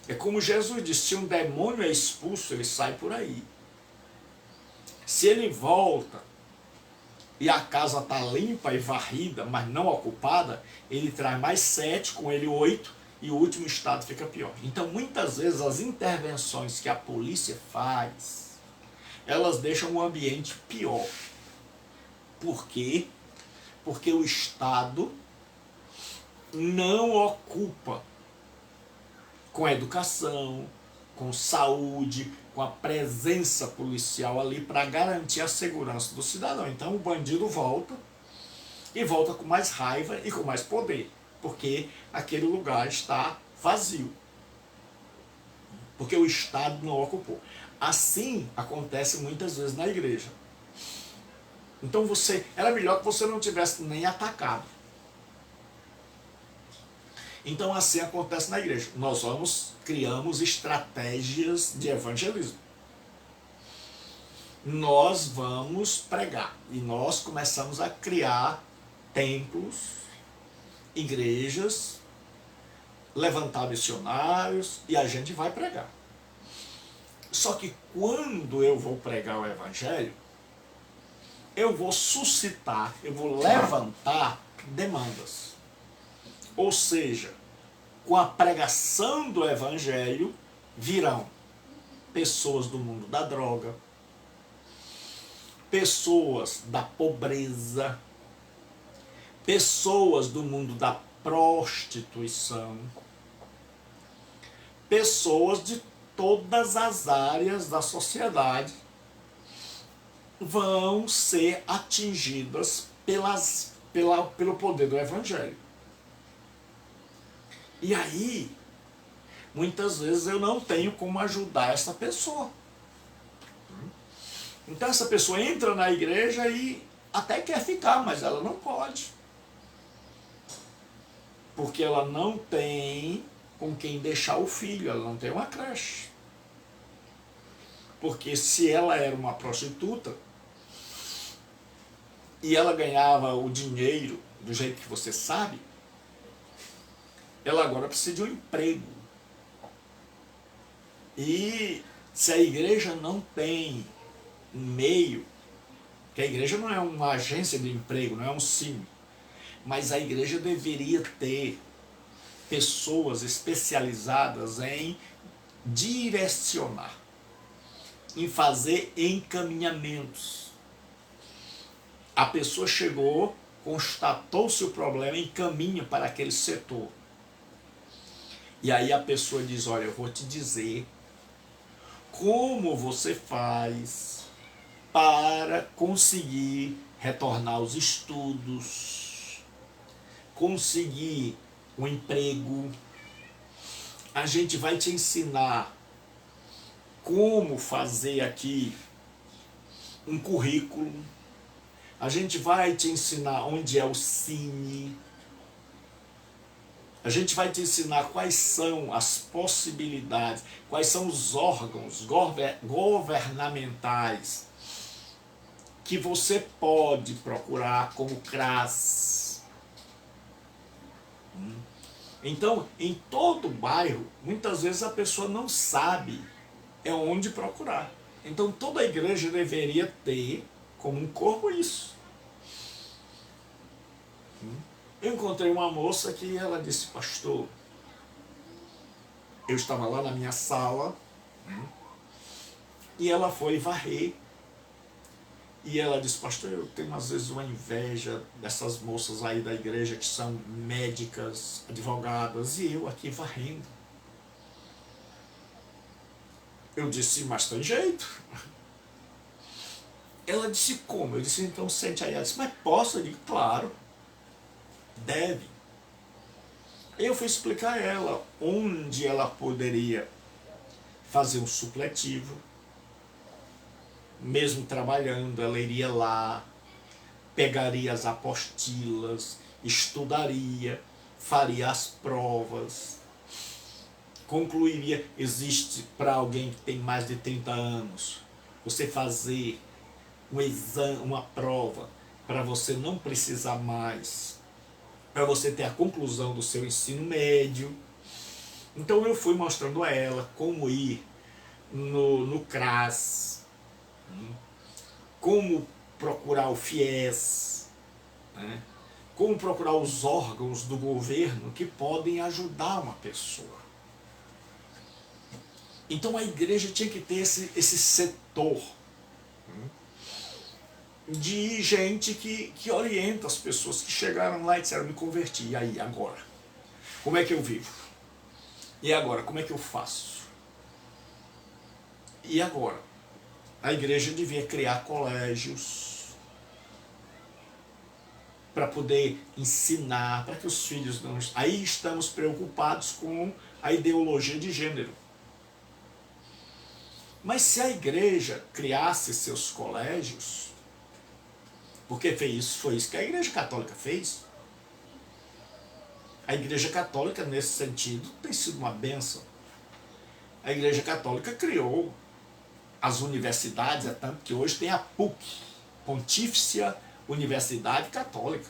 É como Jesus disse: se um demônio é expulso, ele sai por aí. Se ele volta e a casa está limpa e varrida, mas não ocupada, ele traz mais 7, com ele 8, e o último estado fica pior. Então, muitas vezes, as intervenções que a polícia faz, elas deixam o ambiente pior. Por quê? Porque o Estado não ocupa com a educação, com saúde, com a presença policial ali para garantir a segurança do cidadão. Então o bandido volta, e volta com mais raiva e com mais poder, porque aquele lugar está vazio, porque o Estado não ocupou. Assim acontece muitas vezes na igreja. Então era melhor que você não tivesse nem atacado. Então assim acontece na igreja. Nós criamos estratégias de evangelismo. Nós vamos pregar. E nós começamos a criar templos, igrejas, levantar missionários, e a gente vai pregar. Só que quando eu vou pregar o evangelho, eu vou suscitar, eu vou levantar demandas. Ou seja, com a pregação do evangelho virão pessoas do mundo da droga, pessoas da pobreza, pessoas do mundo da prostituição, pessoas de todas as áreas da sociedade vão ser atingidas pelo poder do evangelho. E aí, muitas vezes eu não tenho como ajudar essa pessoa. Então essa pessoa entra na igreja e até quer ficar, mas ela não pode. Porque ela não tem com quem deixar o filho, ela não tem uma creche. Porque se ela era uma prostituta e ela ganhava o dinheiro do jeito que você sabe, ela agora precisa de um emprego. E se a igreja não tem um meio, que a igreja não é uma agência de emprego, não é um Cine, mas a igreja deveria ter pessoas especializadas em direcionar, em fazer encaminhamentos. A pessoa chegou, constatou-se o problema, encaminha para aquele setor. E aí a pessoa diz: olha, eu vou te dizer como você faz para conseguir retornar aos estudos, conseguir um emprego. A gente vai te ensinar como fazer aqui um currículo. A gente vai te ensinar onde é o Cine. A gente vai te ensinar quais são as possibilidades, quais são os órgãos governamentais que você pode procurar, como CRAS. Então, em todo bairro, muitas vezes a pessoa não sabe onde procurar. Então, toda igreja deveria ter como um corpo isso. Eu encontrei uma moça que ela disse: pastor, eu estava lá na minha sala e ela foi varrer. E ela disse: pastor, eu tenho às vezes uma inveja dessas moças aí da igreja que são médicas, advogadas, e eu aqui varrendo. Eu disse: mas tem jeito. Ela disse: como? Eu disse: então sente aí. Ela disse: mas posso? Eu digo: claro, deve. Eu fui explicar a ela onde ela poderia fazer um supletivo. Mesmo trabalhando, ela iria lá, pegaria as apostilas, estudaria, faria as provas, concluiria. Existe, para alguém que tem mais de 30 anos, você fazer um exame, uma prova, para você não precisar mais, para você ter a conclusão do seu ensino médio. Então eu fui mostrando a ela como ir no CRAS, como procurar o FIES, né? Como procurar os órgãos do governo que podem ajudar uma pessoa. Então a igreja tinha que ter esse setor de gente que orienta as pessoas que chegaram lá e disseram: me converti, e aí, agora? Como é que eu vivo? E agora, como é que eu faço? E agora? A igreja devia criar colégios para poder ensinar, para que os filhos não... Aí estamos preocupados com a ideologia de gênero. Mas se a igreja criasse seus colégios, porque foi isso que a igreja católica fez. A igreja católica, nesse sentido, tem sido uma bênção. A igreja católica criou as universidades, é tanto que hoje tem a PUC, Pontifícia Universidade Católica.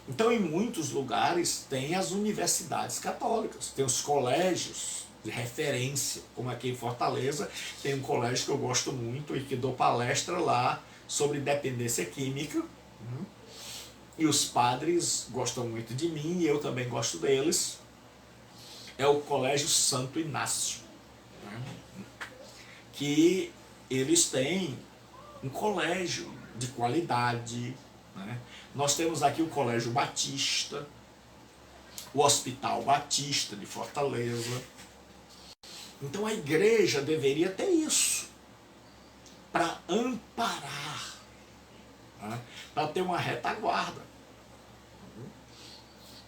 Então, em muitos lugares, tem as universidades católicas, tem os colégios de referência, como aqui em Fortaleza, tem um colégio que eu gosto muito e que dou palestra lá sobre dependência química, e os padres gostam muito de mim e eu também gosto deles. É o Colégio Santo Inácio, que eles têm um colégio de qualidade, né? Nós temos aqui o Colégio Batista, o Hospital Batista de Fortaleza. Então a igreja deveria ter isso, para amparar, né? Para ter uma retaguarda,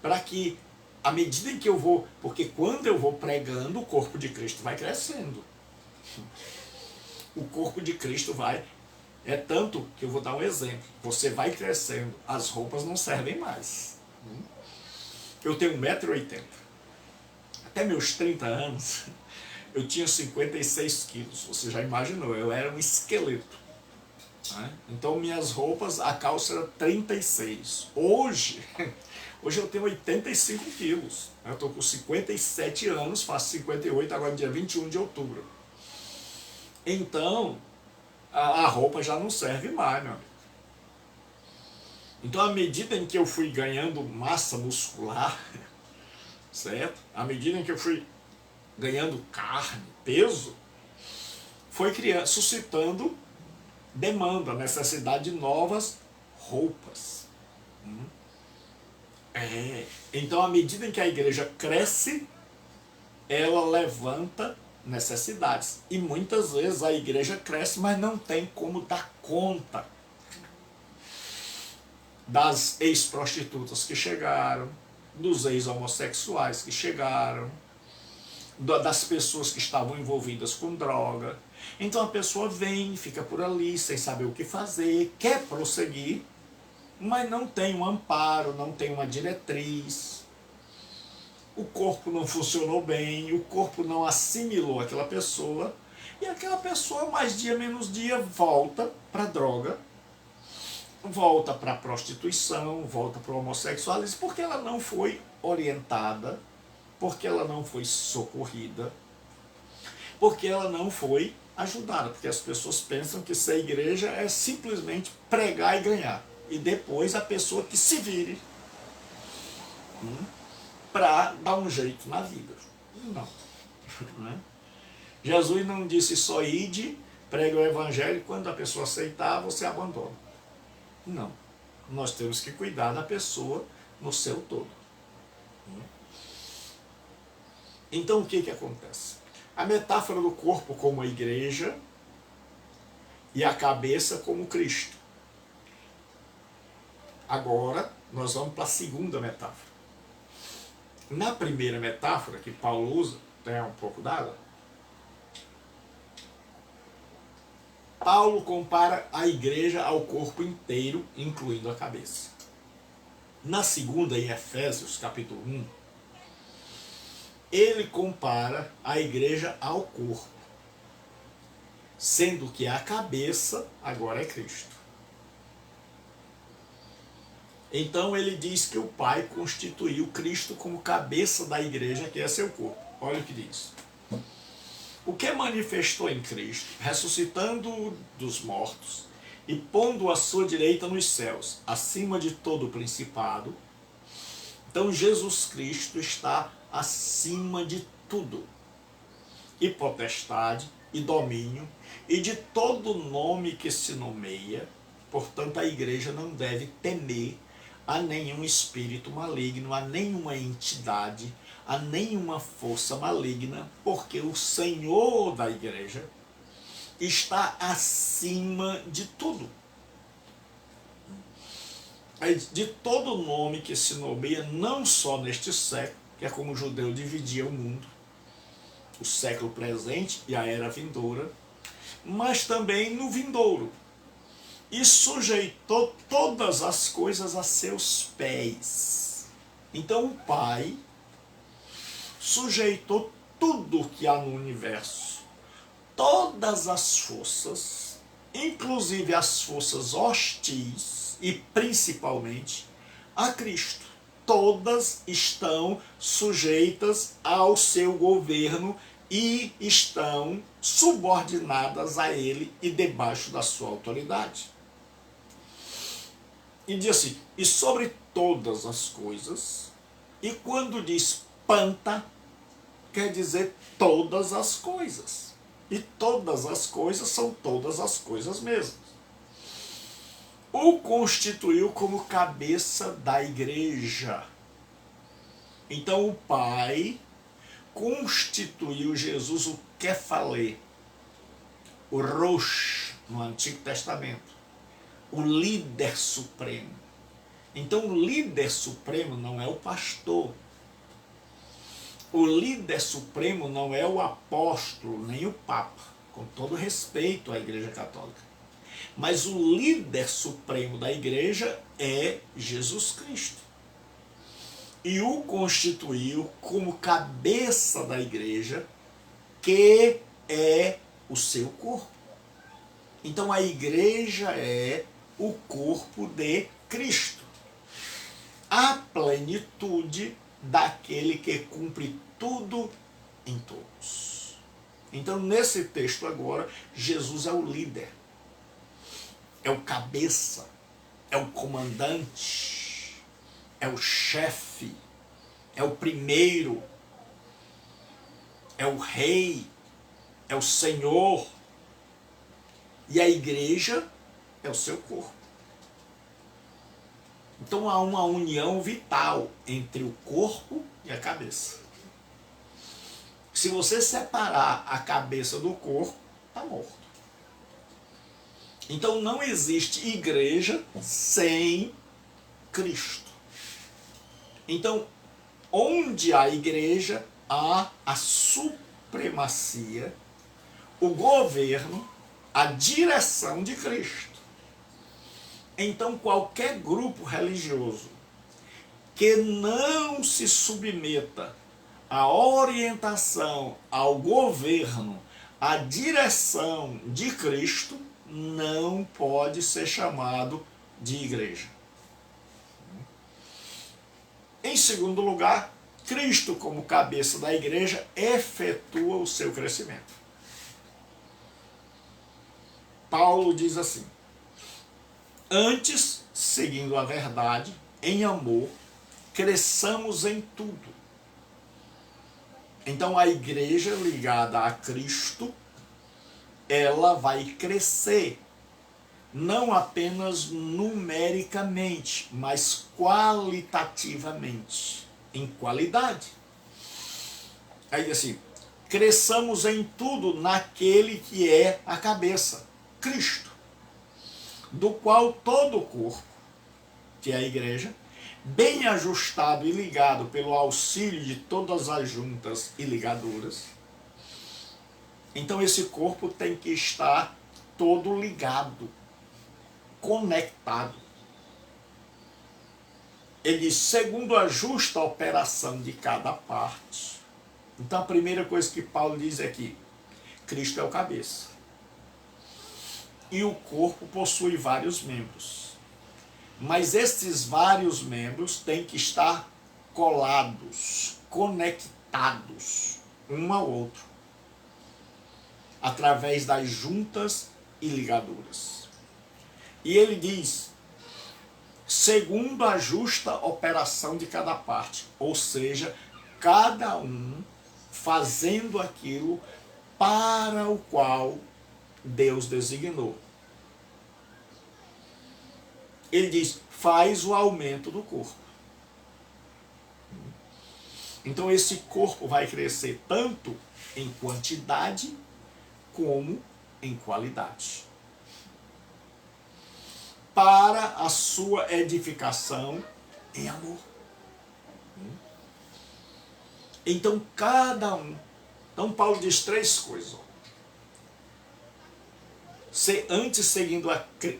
para que, à medida em que eu vou, porque quando eu vou pregando, o corpo de Cristo vai crescendo. O corpo de Cristo vai... É tanto que eu vou dar um exemplo. Você vai crescendo, as roupas não servem mais. Eu tenho 1,80 m. Até meus 30 anos, eu tinha 56 quilos. Você já imaginou, eu era um esqueleto. Então minhas roupas, a calça era 36. Hoje eu tenho 85 quilos. Eu estou com 57 anos, faço 58 agora dia 21 de outubro. Então, a roupa já não serve mais, meu amigo. Então, à medida em que eu fui ganhando massa muscular, certo? À medida em que eu fui ganhando carne, peso, foi suscitando demanda, necessidade de novas roupas. Então, à medida em que a igreja cresce, ela levanta necessidades. E muitas vezes a igreja cresce, mas não tem como dar conta das ex-prostitutas que chegaram, dos ex-homossexuais que chegaram, das pessoas que estavam envolvidas com droga. Então a pessoa vem, fica por ali, sem saber o que fazer, quer prosseguir, mas não tem um amparo, não tem uma diretriz. O corpo não funcionou bem, o corpo não assimilou aquela pessoa, e aquela pessoa, mais dia menos dia, volta para a droga, volta para a prostituição, volta para o homossexualismo, porque ela não foi orientada, porque ela não foi socorrida, porque ela não foi ajudada, porque as pessoas pensam que ser igreja é simplesmente pregar e ganhar, e depois a pessoa que se vire para dar um jeito na vida. Não. Jesus não disse só ide, prega o evangelho, quando a pessoa aceitar, você abandona. Não. Nós temos que cuidar da pessoa no seu todo. Então o que acontece? A metáfora do corpo como a igreja e a cabeça como Cristo. Agora nós vamos para a segunda metáfora. Na primeira metáfora que Paulo usa, tem um pouco d'água, Paulo compara a igreja ao corpo inteiro, incluindo a cabeça. Na segunda, em Efésios, capítulo 1, ele compara a igreja ao corpo, sendo que a cabeça agora é Cristo. Então ele diz que o Pai constituiu Cristo como cabeça da igreja, que é seu corpo. Olha o que diz. O que manifestou em Cristo, ressuscitando dos mortos e pondo à sua direita nos céus, acima de todo o principado. Então Jesus Cristo está acima de tudo, e potestade, e domínio, e de todo nome que se nomeia. Portanto, a igreja não deve temer a nenhum espírito maligno, a nenhuma entidade, a nenhuma força maligna, porque o Senhor da igreja está acima de tudo. De todo nome que se nomeia, não só neste século, que é como o judeu dividia o mundo, o século presente e a era vindoura, mas também no vindouro. E sujeitou todas as coisas a seus pés. Então o Pai sujeitou tudo que há no universo, todas as forças, inclusive as forças hostis e principalmente a Cristo. Todas estão sujeitas ao seu governo e estão subordinadas a ele e debaixo da sua autoridade. E diz assim, e sobre todas as coisas, e quando diz panta, quer dizer todas as coisas. E todas as coisas são todas as coisas mesmo. O constituiu como cabeça da igreja. Então o Pai constituiu Jesus o Kefalé, o Rosh no Antigo Testamento, o líder supremo. Então o líder supremo não é o pastor, o líder supremo não é o apóstolo, nem o Papa, com todo respeito à Igreja Católica. Mas o líder supremo da igreja é Jesus Cristo. E o constituiu como cabeça da igreja, que é o seu corpo. Então a igreja é o corpo de Cristo. A plenitude daquele que cumpre tudo em todos. Então nesse texto agora, Jesus é o líder. É o cabeça, é o comandante, é o chefe, é o primeiro, é o rei, é o Senhor. E a igreja é o seu corpo. Então há uma união vital entre o corpo e a cabeça. Se você separar a cabeça do corpo, está morto. Então não existe igreja sem Cristo. Então, onde há igreja, há a supremacia, o governo, a direção de Cristo. Então, qualquer grupo religioso que não se submeta à orientação, ao governo, à direção de Cristo, não pode ser chamado de igreja. Em segundo lugar, Cristo, como cabeça da igreja, efetua o seu crescimento. Paulo diz assim: antes, seguindo a verdade, em amor, cresçamos em tudo. Então a igreja ligada a Cristo, ela vai crescer, não apenas numericamente, mas qualitativamente, em qualidade. Aí assim, cresçamos em tudo naquele que é a cabeça, Cristo, do qual todo o corpo, que é a igreja, bem ajustado e ligado pelo auxílio de todas as juntas e ligaduras. Então esse corpo tem que estar todo ligado, conectado. Ele diz, segundo a justa operação de cada parte. Então a primeira coisa que Paulo diz é que Cristo é o cabeça. E o corpo possui vários membros. Mas esses vários membros têm que estar colados, conectados um ao outro, através das juntas e ligaduras. E ele diz, segundo a justa operação de cada parte, ou seja, cada um fazendo aquilo para o qual Deus designou. Ele diz, faz o aumento do corpo. Então esse corpo vai crescer tanto em quantidade como em qualidade, para a sua edificação em amor. Então cada um. Então Paulo diz três coisas. Antes, seguindo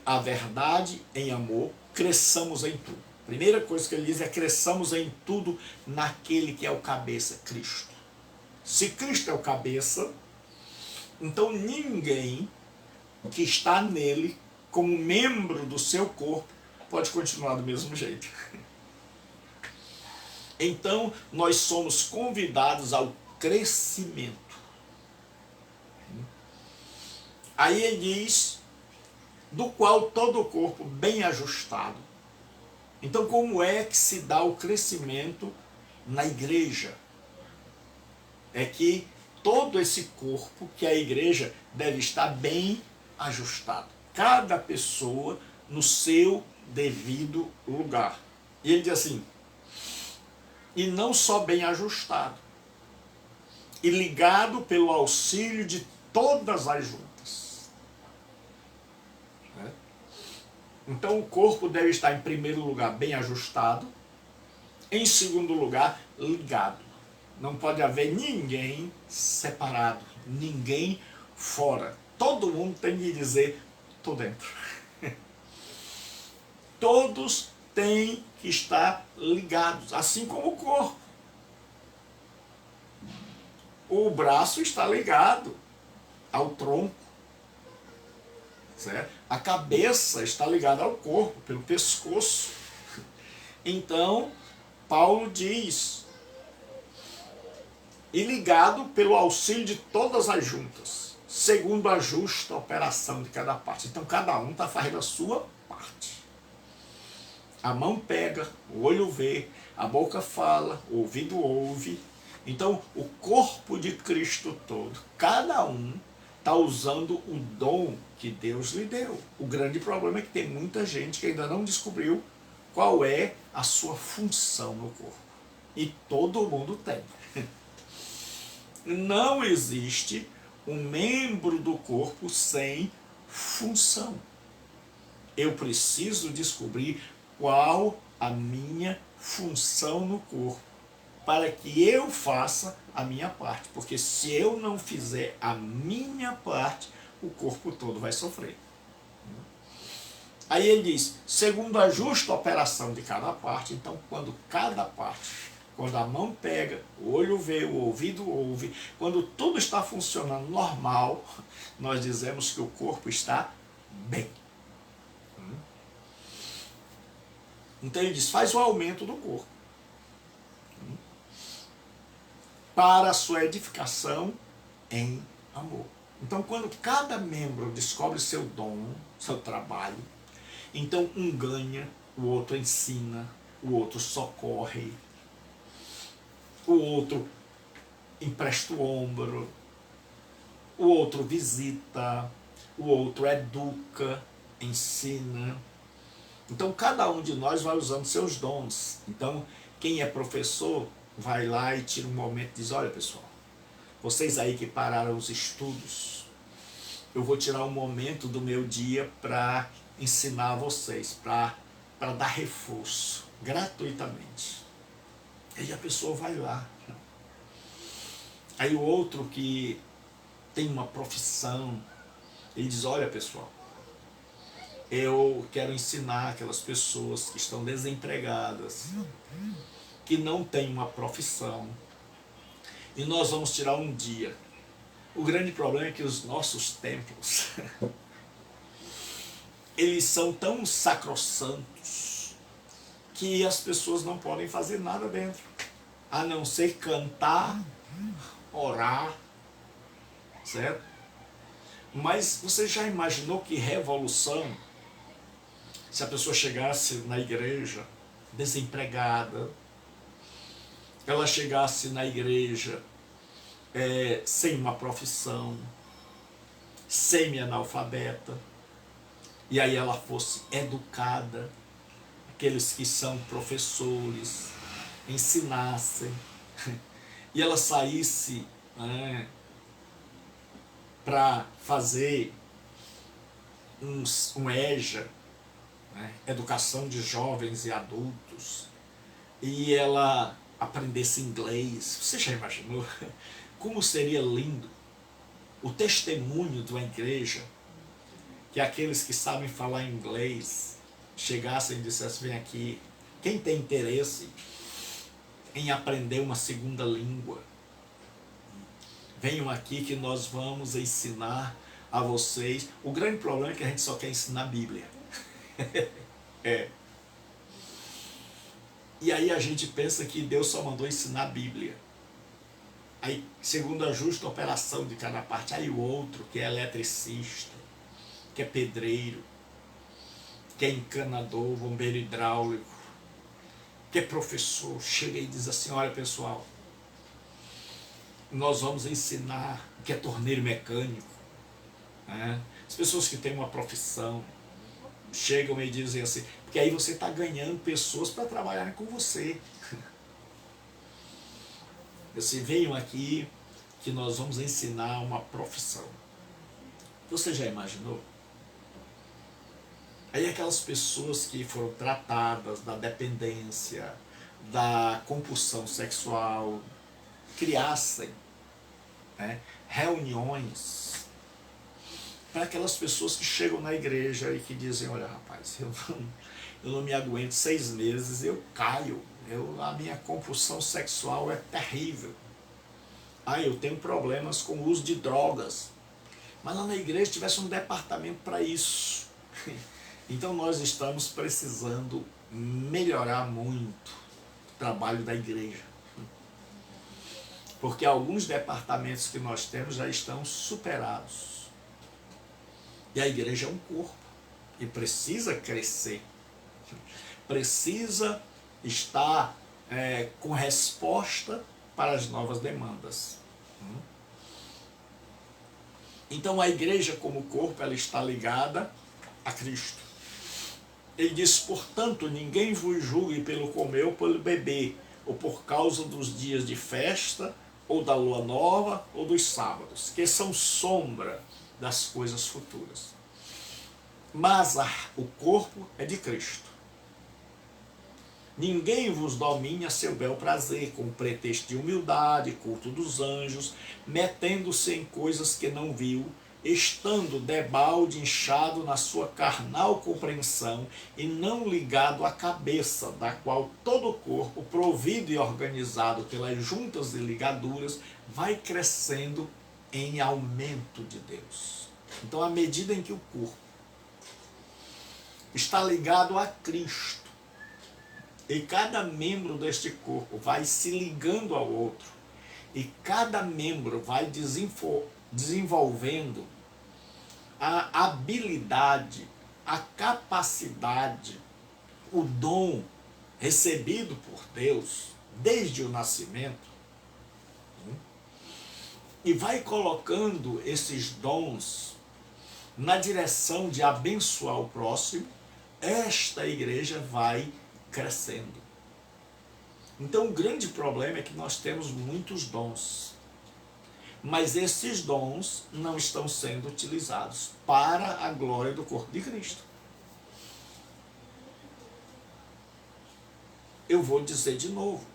a verdade em amor, cresçamos em tudo. Primeira coisa que ele diz é cresçamos em tudo naquele que é o cabeça, Cristo. Se Cristo é o cabeça, então ninguém que está nele, como membro do seu corpo, pode continuar do mesmo jeito. Então, nós somos convidados ao crescimento. Aí ele diz, do qual todo o corpo bem ajustado. Então, como é que se dá o crescimento na igreja? É que todo esse corpo, que é a igreja, deve estar bem ajustado. Cada pessoa no seu devido lugar. E ele diz assim, e não só bem ajustado, e ligado pelo auxílio de todas as juntas. Então o corpo deve estar em primeiro lugar bem ajustado, em segundo lugar ligado. Não pode haver ninguém separado, ninguém fora. Todo mundo tem que dizer, estou dentro. Todos têm que estar ligados, assim como o corpo. O braço está ligado ao tronco, certo? A cabeça está ligada ao corpo, pelo pescoço. Então, Paulo diz, e ligado pelo auxílio de todas as juntas, segundo a justa operação de cada parte. Então, cada um está fazendo a sua parte. A mão pega, o olho vê, a boca fala, o ouvido ouve. Então, o corpo de Cristo todo, cada um está usando o dom que Deus lhe deu. O grande problema é que tem muita gente que ainda não descobriu qual é a sua função no corpo. E todo mundo tem. Não existe um membro do corpo sem função. Eu preciso descobrir qual a minha função no corpo, para que eu faça a minha parte. Porque se eu não fizer a minha parte, o corpo todo vai sofrer. Aí ele diz, segundo a justa operação de cada parte, então quando cada parte, quando a mão pega, o olho vê, o ouvido ouve, quando tudo está funcionando normal, nós dizemos que o corpo está bem. Então ele diz, faz o aumento do corpo. Para a sua edificação em amor. Então quando cada membro descobre seu dom, seu trabalho, então um ganha, o outro ensina, o outro socorre, o outro empresta o ombro, o outro visita, o outro educa, ensina. Então cada um de nós vai usando seus dons. Então quem é professor vai lá e tira um momento e diz, olha pessoal, vocês aí que pararam os estudos, eu vou tirar um momento do meu dia para ensinar vocês, para dar reforço, gratuitamente. Aí a pessoa vai lá. Aí o outro que tem uma profissão, ele diz, olha pessoal, eu quero ensinar aquelas pessoas que estão desempregadas, que não têm uma profissão, e nós vamos tirar um dia. O grande problema é que os nossos templos eles são tão sacrossantos que as pessoas não podem fazer nada dentro, a não ser cantar, orar, certo? Mas você já imaginou que revolução, se a pessoa chegasse na igreja desempregada, ela chegasse na igreja sem uma profissão, semi-analfabeta, e aí ela fosse educada, aqueles que são professores, ensinassem, e ela saísse para fazer um EJA, educação de jovens e adultos, e ela aprendesse inglês. Você já imaginou como seria lindo o testemunho de uma igreja, que aqueles que sabem falar inglês chegassem e dissessem, vem aqui, quem tem interesse em aprender uma segunda língua, venham aqui que nós vamos ensinar a vocês. O grande problema é que a gente só quer ensinar a Bíblia. E aí a gente pensa que Deus só mandou ensinar a Bíblia. Aí, segundo a justa operação de cada parte, aí o outro que é eletricista, que é pedreiro, que é encanador, bombeiro hidráulico, que é professor, chega e diz assim, olha pessoal, nós vamos ensinar o que é torneiro mecânico. As pessoas que têm uma profissão chegam e dizem assim, porque aí você está ganhando pessoas para trabalharem com você. Assim, venham aqui que nós vamos ensinar uma profissão. Você já imaginou? Aí aquelas pessoas que foram tratadas da dependência, da compulsão sexual, criassem reuniões para aquelas pessoas que chegam na igreja e que dizem, olha rapaz, eu não me aguento 6 meses, eu caio, a minha compulsão sexual é terrível. Eu tenho problemas com o uso de drogas. Mas lá na igreja tivesse um departamento para isso. Então nós estamos precisando melhorar muito o trabalho da igreja. Porque alguns departamentos que nós temos já estão superados. E a igreja é um corpo e precisa crescer. Precisa estar com resposta para as novas demandas. Então a igreja como corpo, ela está ligada a Cristo. Ele diz, portanto, ninguém vos julgue pelo comer ou pelo beber, ou por causa dos dias de festa, ou da lua nova, ou dos sábados, que são sombra das coisas futuras. Mas o corpo é de Cristo. Ninguém vos domine a seu bel prazer, com pretexto de humildade, culto dos anjos, metendo-se em coisas que não viu, estando debalde inchado na sua carnal compreensão e não ligado à cabeça, da qual todo o corpo, provido e organizado pelas juntas e ligaduras, vai crescendo em aumento de Deus. Então, à medida em que o corpo está ligado a Cristo, e cada membro deste corpo vai se ligando ao outro, e cada membro vai desenvolvendo a habilidade, a capacidade, o dom recebido por Deus desde o nascimento, e vai colocando esses dons na direção de abençoar o próximo, esta igreja vai crescendo. Então o grande problema é que nós temos muitos dons, mas esses dons não estão sendo utilizados para a glória do corpo de Cristo. Eu vou dizer de novo,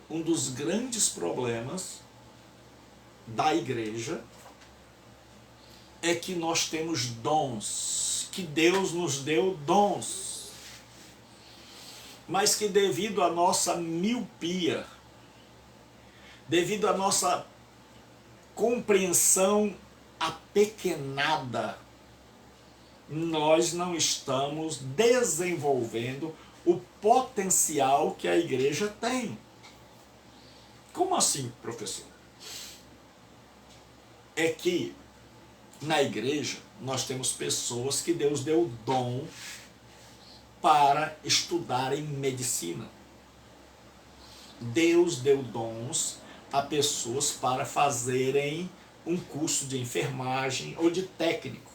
um dos grandes problemas da igreja é que nós temos dons, que Deus nos deu dons, mas que devido à nossa miopia, devido à nossa compreensão apequenada, nós não estamos desenvolvendo o potencial que a igreja tem. Como assim, professor? É que na igreja nós temos pessoas que Deus deu dom para estudarem medicina. Deus deu dons a pessoas para fazerem um curso de enfermagem ou de técnico.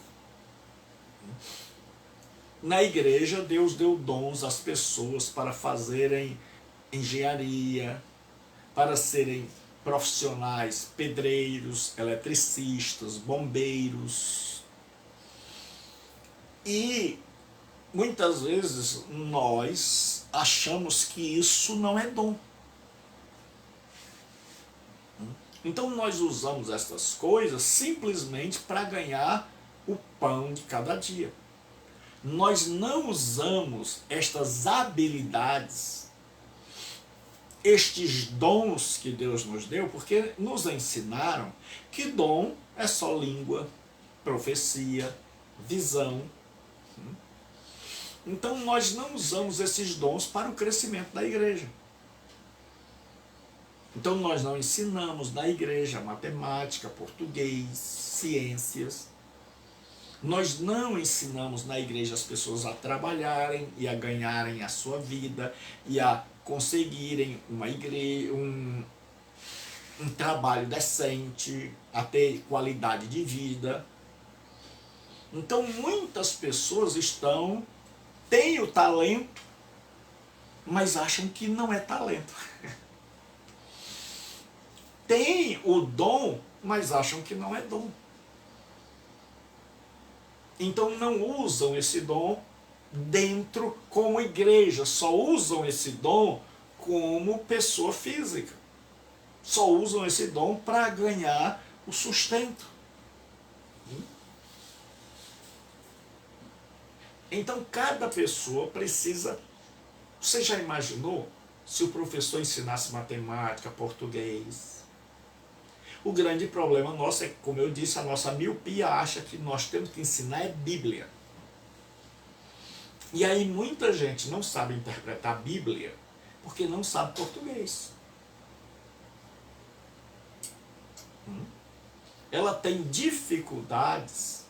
Na igreja, Deus deu dons às pessoas para fazerem engenharia, para serem profissionais, pedreiros, eletricistas, bombeiros. E muitas vezes nós achamos que isso não é dom. Então nós usamos essas coisas simplesmente para ganhar o pão de cada dia. Nós não usamos estas habilidades, estes dons que Deus nos deu, porque nos ensinaram que dom é só língua, profecia, visão. Então nós não usamos esses dons para o crescimento da igreja. Então nós não ensinamos na igreja matemática, português, ciências. Nós não ensinamos na igreja as pessoas a trabalharem e a ganharem a sua vida e a conseguirem um trabalho decente, a ter qualidade de vida. Então muitas pessoas têm o talento, mas acham que não é talento. Têm o dom, mas acham que não é dom. Então não usam esse dom dentro como igreja, só usam esse dom como pessoa física. Só usam esse dom para ganhar o sustento. Então cada pessoa precisa... Você já imaginou se o professor ensinasse matemática, português? O grande problema nosso é que, como eu disse, a nossa miopia acha que nós temos que ensinar é Bíblia. E aí muita gente não sabe interpretar a Bíblia porque não sabe português. Ela tem dificuldades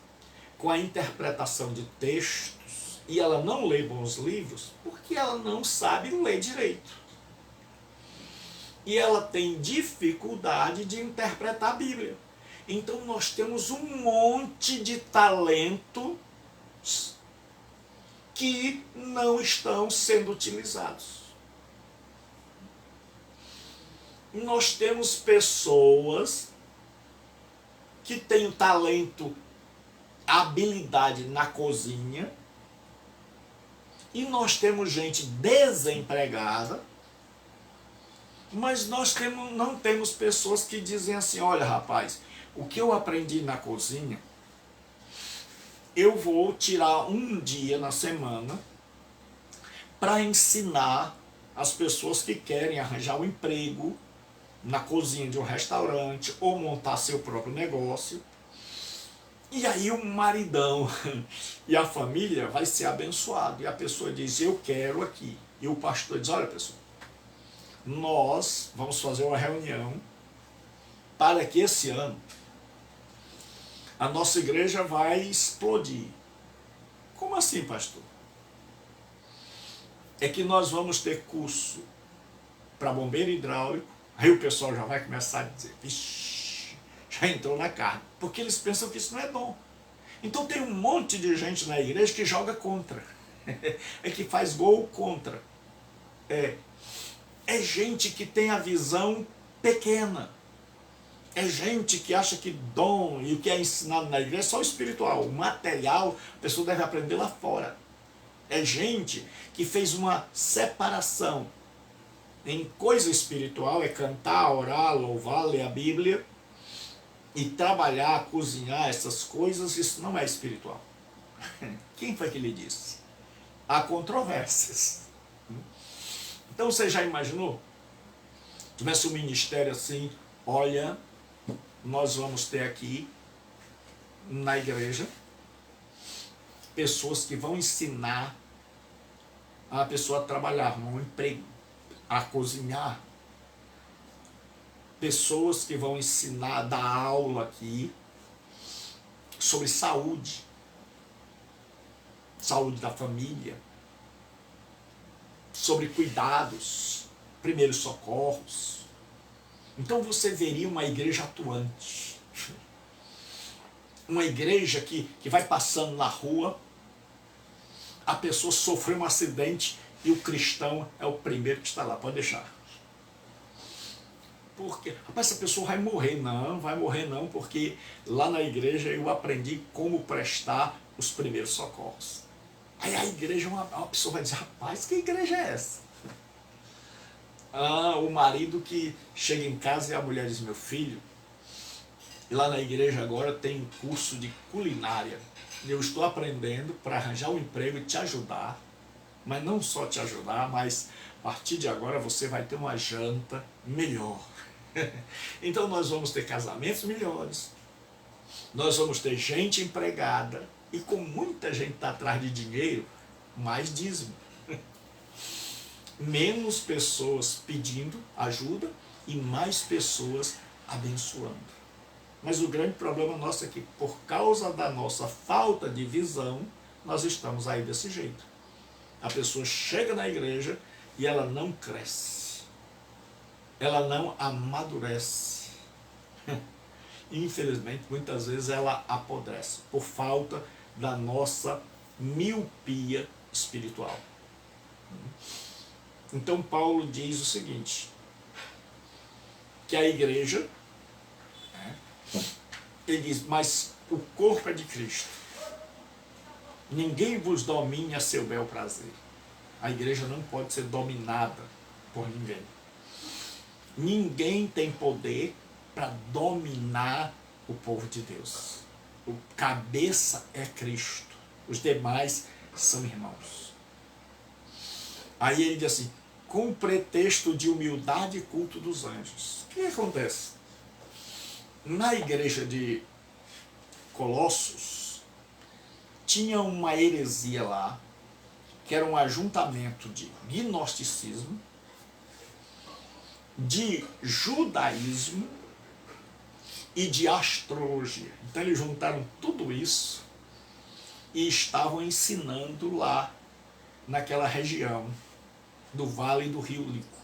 com a interpretação de textos e ela não lê bons livros porque ela não sabe ler direito. E ela tem dificuldade de interpretar a Bíblia. Então nós temos um monte de talentos que não estão sendo utilizados. nós temos pessoas que têm o talento, a habilidade na cozinha, e nós temos gente desempregada, mas nós não temos pessoas que dizem assim, olha rapaz, o que eu aprendi na cozinha, eu vou tirar um dia na semana para ensinar as pessoas que querem arranjar um emprego na cozinha de um restaurante ou montar seu próprio negócio. E aí o maridão e a família vai ser abençoado. E a pessoa diz, eu quero aqui. E o pastor diz, olha pessoal, nós vamos fazer uma reunião para que esse ano a nossa igreja vai explodir. Como assim, pastor? É que nós vamos ter curso para bombeiro hidráulico. Aí o pessoal já vai começar a dizer, vixi, já entrou na carne. Porque eles pensam que isso não é dom. Então tem um monte de gente na igreja que joga contra. É que faz gol contra. É gente que tem a visão pequena. É gente que acha que dom e o que é ensinado na igreja é só o espiritual. O material, a pessoa deve aprender lá fora. É gente que fez uma separação em coisa espiritual, é cantar, orar, louvar, ler a Bíblia, e trabalhar, cozinhar essas coisas, isso não é espiritual. Quem foi que lhe disse? Há controvérsias. Então você já imaginou? Tivesse um ministério assim, olha, nós vamos ter aqui na igreja pessoas que vão ensinar a pessoa a trabalhar num emprego, a cozinhar, pessoas que vão ensinar, dar aula aqui sobre saúde, saúde da família, sobre cuidados, primeiros socorros. Então você veria uma igreja atuante, uma igreja que vai passando na rua, a pessoa sofreu um acidente e o cristão é o primeiro que está lá, pode deixar. Porque, rapaz, essa pessoa vai morrer. Não, vai morrer não, porque lá na igreja eu aprendi como prestar os primeiros socorros. Aí a igreja, uma pessoa vai dizer, rapaz, que igreja é essa? O marido que chega em casa e a mulher diz, meu filho, lá na igreja agora tem curso de culinária. Eu estou aprendendo para arranjar um emprego e te ajudar, mas não só te ajudar, mas a partir de agora você vai ter uma janta melhor. Então nós vamos ter casamentos melhores, nós vamos ter gente empregada, e com muita gente tá atrás de dinheiro, mais dízimo. Menos pessoas pedindo ajuda e mais pessoas abençoando. Mas o grande problema nosso é que, por causa da nossa falta de visão, nós estamos aí desse jeito. A pessoa chega na igreja e ela não cresce, ela não amadurece. Infelizmente, muitas vezes ela apodrece, por falta da nossa miopia espiritual. Então Paulo diz o seguinte, que a igreja, ele diz, mas o corpo é de Cristo, ninguém vos domine a seu bel prazer. A igreja não pode ser dominada por ninguém. Ninguém tem poder para dominar o povo de Deus. O cabeça é Cristo, os demais são irmãos. Aí ele diz assim, com pretexto de humildade e culto dos anjos. O que acontece? Na igreja de Colossos, tinha uma heresia lá, que era um ajuntamento de gnosticismo, de judaísmo e de astrologia. Então eles juntaram tudo isso e estavam ensinando lá naquela região do Vale do Rio Lico.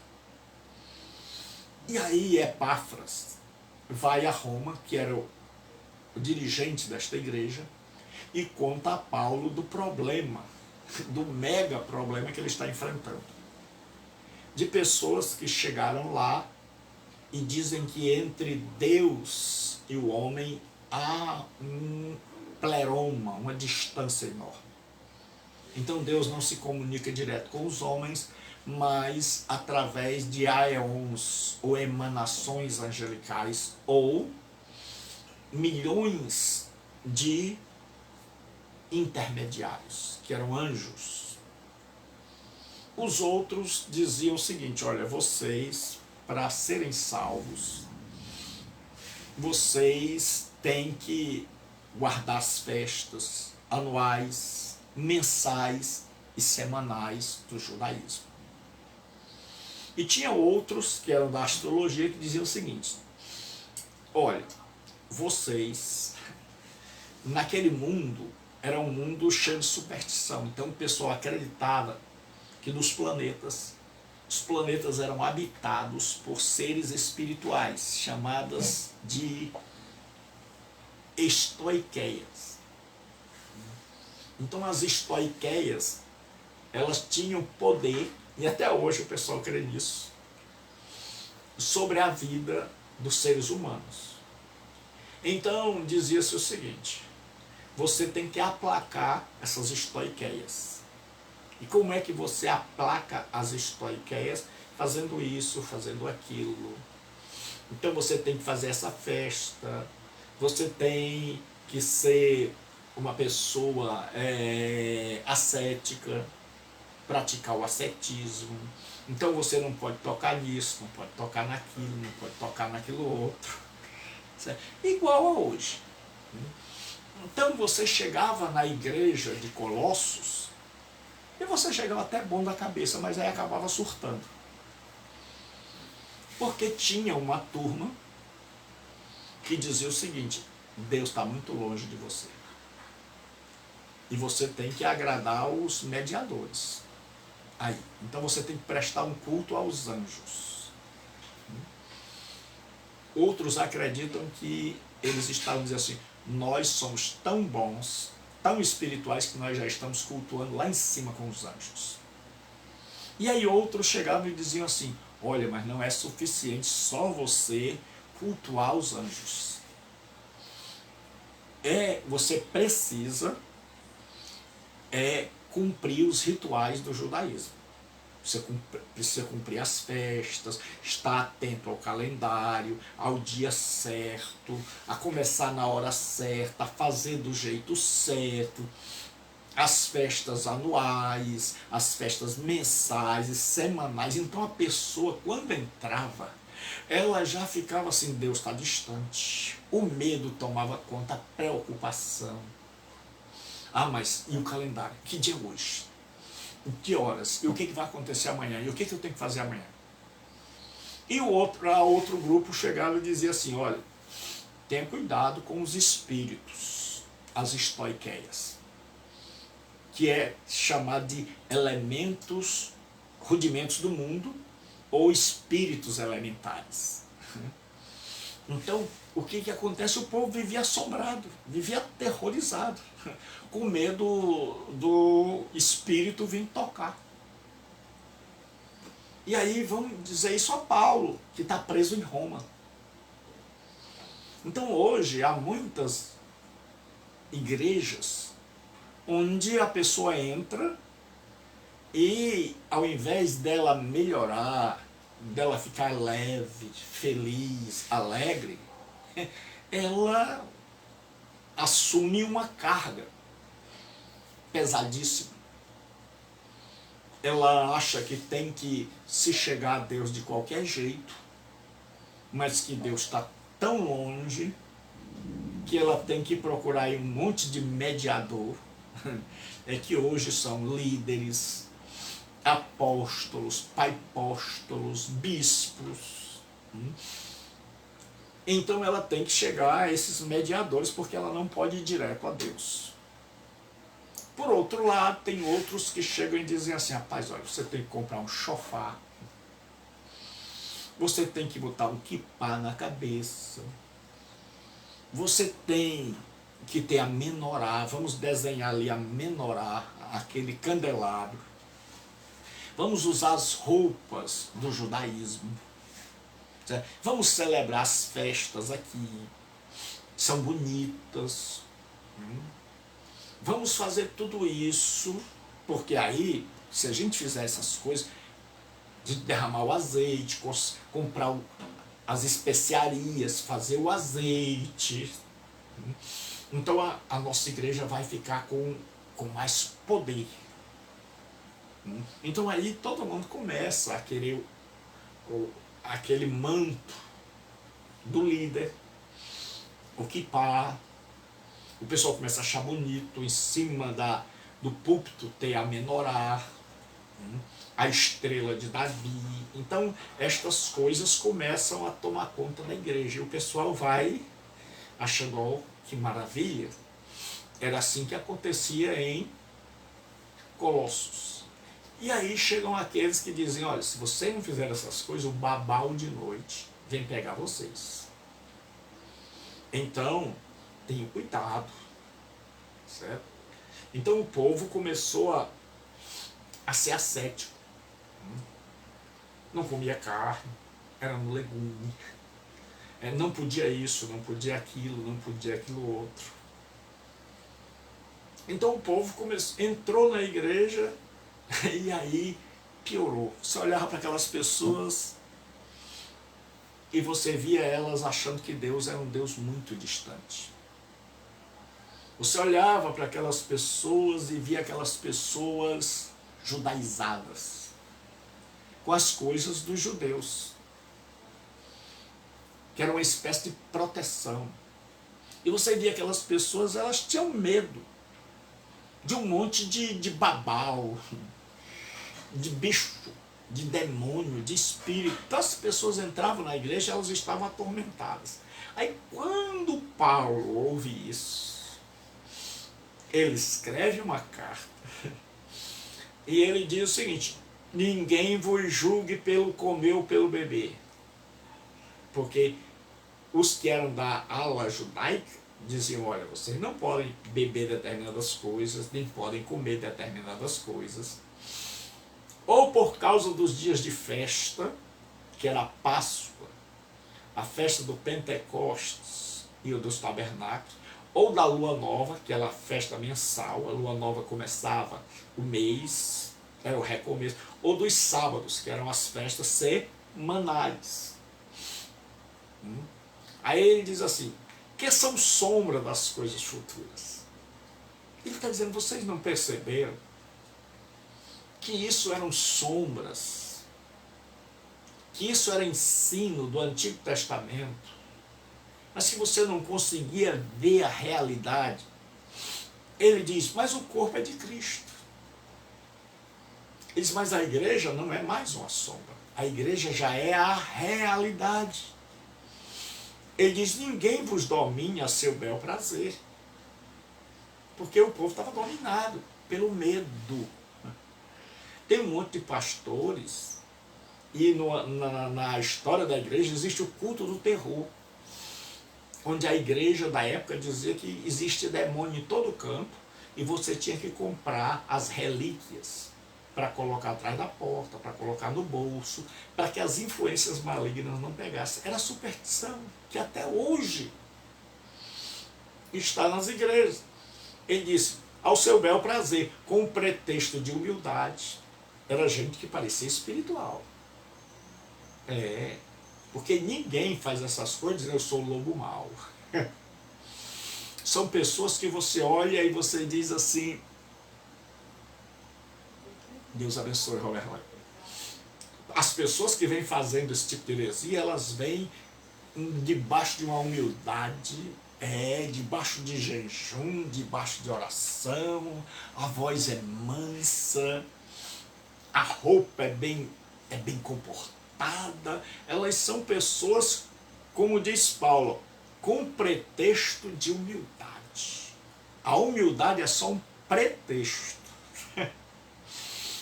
E aí Epáfras vai a Roma, que era o dirigente desta igreja, e conta a Paulo do problema, do mega problema que ele está enfrentando. De pessoas que chegaram lá e dizem que entre Deus e o homem há um pleroma, uma distância enorme. Então Deus não se comunica direto com os homens, mas através de aeons ou emanações angelicais ou milhões de intermediários, que eram anjos. Os outros diziam o seguinte: olha, vocês, para serem salvos, vocês têm que guardar as festas anuais, mensais e semanais do judaísmo. E tinha outros que eram da astrologia que diziam o seguinte: olha, vocês, naquele mundo, era um mundo cheio de superstição. Então o pessoal acreditava que os planetas eram habitados por seres espirituais, chamadas de estoiqueias. Então as estoiqueias, elas tinham poder, e até hoje o pessoal crê nisso, sobre a vida dos seres humanos. Então dizia-se o seguinte: você tem que aplacar essas estoiqueias. E como é que você aplaca as estoiqueias? Fazendo isso, fazendo aquilo. Então você tem que fazer essa festa, você tem que ser uma pessoa ascética, praticar o ascetismo. Então você não pode tocar nisso, não pode tocar naquilo, não pode tocar naquilo outro. Certo? Igual a hoje. Então você chegava na igreja de Colossos, e você chegava até bom da cabeça, mas aí acabava surtando. Porque tinha uma turma que dizia o seguinte: Deus está muito longe de você. E você tem que agradar os mediadores. Aí, então você tem que prestar um culto aos anjos. Outros acreditam que eles estavam dizendo assim: nós somos tão bons, tão espirituais, que nós já estamos cultuando lá em cima com os anjos. E aí outros chegavam e diziam assim: olha, mas não é suficiente só você cultuar os anjos. Você precisa cumprir os rituais do judaísmo. Você precisa cumprir as festas, estar atento ao calendário, ao dia certo, a começar na hora certa, a fazer do jeito certo, as festas anuais, as festas mensais e semanais. Então a pessoa, quando entrava, ela já ficava assim: Deus está distante. O medo tomava conta, a preocupação. Ah, mas e o calendário? Que dia é hoje? Que horas? E o que vai acontecer amanhã? E o que eu tenho que fazer amanhã? E outro grupo chegava e dizia assim: olha, tenha cuidado com os espíritos, as estoiqueias, que é chamado de elementos, rudimentos do mundo, ou espíritos elementares. Então, o que acontece? O povo vivia assombrado, vivia aterrorizado, com medo do espírito vir tocar. E aí vamos dizer isso a Paulo, que está preso em Roma. Então hoje há muitas igrejas onde a pessoa entra e, ao invés dela melhorar, dela ficar leve, feliz, alegre, ela assume uma carga pesadíssima. Ela acha que tem que se chegar a Deus de qualquer jeito, mas que Deus está tão longe que ela tem que procurar aí um monte de mediador, que hoje são líderes, apóstolos, paipóstolos, bispos. Então ela tem que chegar a esses mediadores, porque ela não pode ir direto a Deus. Por outro lado, tem outros que chegam e dizem assim: rapaz, olha, você tem que comprar um shofar, você tem que botar um kippá na cabeça, você tem que ter a menorá, vamos desenhar ali a menorá, aquele candelabro, vamos usar as roupas do judaísmo. certo? Vamos celebrar as festas aqui, são bonitas. Vamos fazer tudo isso, porque aí, se a gente fizer essas coisas, de derramar o azeite, comprar as especiarias, fazer o azeite, então a nossa igreja vai ficar com mais poder. Então aí todo mundo começa a querer aquele manto do líder, o kippah. O pessoal começa a achar bonito, em cima do púlpito ter a menorá, a estrela de Davi. Então estas coisas começam a tomar conta da igreja, e o pessoal vai achando, oh, que maravilha. Era assim que acontecia em Colossos. E aí chegam aqueles que dizem, olha, se vocês não fizerem essas coisas, o babau de noite vem pegar vocês. Então, tenham cuidado, certo? Então o povo começou a ser ascético. Não comia carne, era no legume. Não podia isso, não podia aquilo, não podia aquilo outro. Então o povo entrou na igreja e aí piorou. Você olhava para aquelas pessoas e você via elas achando que Deus era um Deus muito distante. Você olhava para aquelas pessoas e via aquelas pessoas judaizadas, com as coisas dos judeus, que era uma espécie de proteção. E você via aquelas pessoas, elas tinham medo de um monte de babau, de bicho, de demônio, de espírito. Então as pessoas entravam na igreja, elas estavam atormentadas. Aí quando Paulo ouve isso, ele escreve uma carta e ele diz o seguinte: ninguém vos julgue pelo comer ou pelo beber. Porque os que eram da ala judaica diziam, olha, vocês não podem beber determinadas coisas, nem podem comer determinadas coisas. Ou por causa dos dias de festa, que era a Páscoa, a festa do Pentecostes e o dos tabernáculos, ou da lua nova, que era a festa mensal, a lua nova começava o mês, era o recomeço, ou dos sábados, que eram as festas semanais. Aí ele diz assim, que são sombra das coisas futuras. Ele está dizendo, vocês não perceberam que isso eram sombras, que isso era ensino do Antigo Testamento, mas que você não conseguia ver a realidade? Ele diz, mas o corpo é de Cristo. Ele diz, mas a igreja não é mais uma sombra, a igreja já é a realidade. Ele diz, ninguém vos domine a seu bel prazer, porque o povo estava dominado pelo medo. Tem um monte de pastores, e na história da igreja existe o culto do terror, onde a igreja da época dizia que existe demônio em todo canto, e você tinha que comprar as relíquias para colocar atrás da porta, para colocar no bolso, para que as influências malignas não pegassem. Era superstição, que até hoje está nas igrejas. Ele disse, ao seu bel prazer, com um pretexto de humildade. Era gente que parecia espiritual. Porque ninguém faz essas coisas, eu sou o lobo mau. São pessoas que você olha e você diz assim, Deus abençoe, Roberto. As pessoas que vêm fazendo esse tipo de heresia, elas vêm debaixo de uma humildade, debaixo de jejum, debaixo de oração, a voz é mansa, a roupa é bem comportada. Elas são pessoas, como diz Paulo, com pretexto de humildade. A humildade é só um pretexto.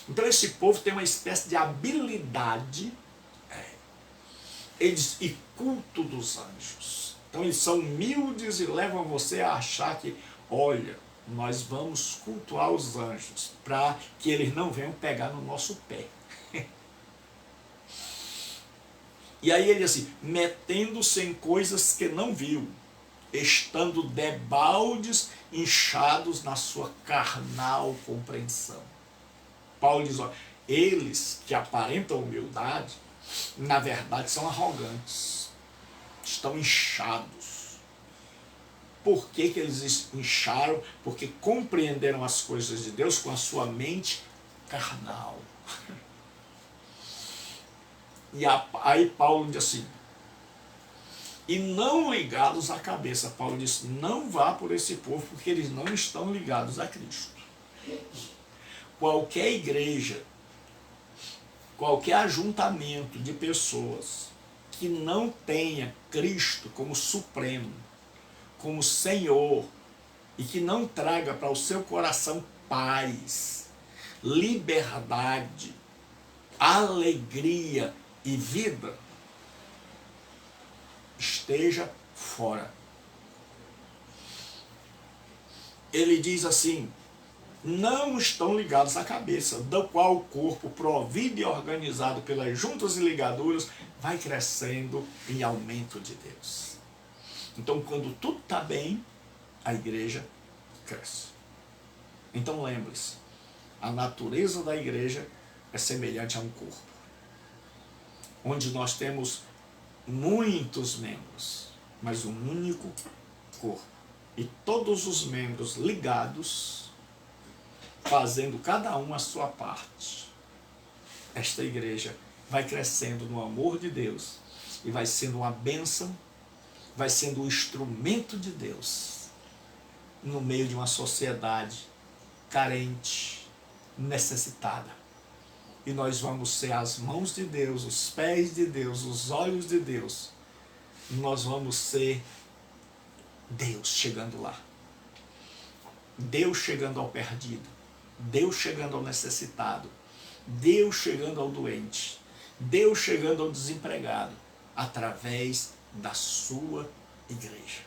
Então esse povo tem uma espécie de habilidade, eles, e culto dos anjos. Então eles são humildes e levam você a achar que, olha, nós vamos cultuar os anjos, para que eles não venham pegar no nosso pé. E aí ele diz assim, metendo-se em coisas que não viu, estando debaldes inchados na sua carnal compreensão. Paulo diz, ó, eles que aparentam humildade, na verdade são arrogantes, estão inchados. Por que que eles incharam? Porque compreenderam as coisas de Deus com a sua mente carnal. E aí Paulo diz assim, e não ligados à cabeça. Paulo diz, não vá por esse povo, porque eles não estão ligados a Cristo. Qualquer igreja, qualquer ajuntamento de pessoas que não tenha Cristo como Supremo, como Senhor, e que não traga para o seu coração paz, liberdade, alegria e vida, esteja fora. Ele diz assim, não estão ligados à cabeça, do qual o corpo, provido e organizado pelas juntas e ligaduras, vai crescendo em aumento de Deus. Então, quando tudo está bem, a igreja cresce. Então, lembre-se, a natureza da igreja é semelhante a um corpo, onde nós temos muitos membros, mas um único corpo. E todos os membros ligados, fazendo cada um a sua parte. Esta igreja vai crescendo no amor de Deus e vai sendo uma bênção, vai sendo um instrumento de Deus no meio de uma sociedade carente, necessitada. E nós vamos ser as mãos de Deus, os pés de Deus, os olhos de Deus. Nós vamos ser Deus chegando lá. Deus chegando ao perdido. Deus chegando ao necessitado. Deus chegando ao doente. Deus chegando ao desempregado. Através da sua igreja.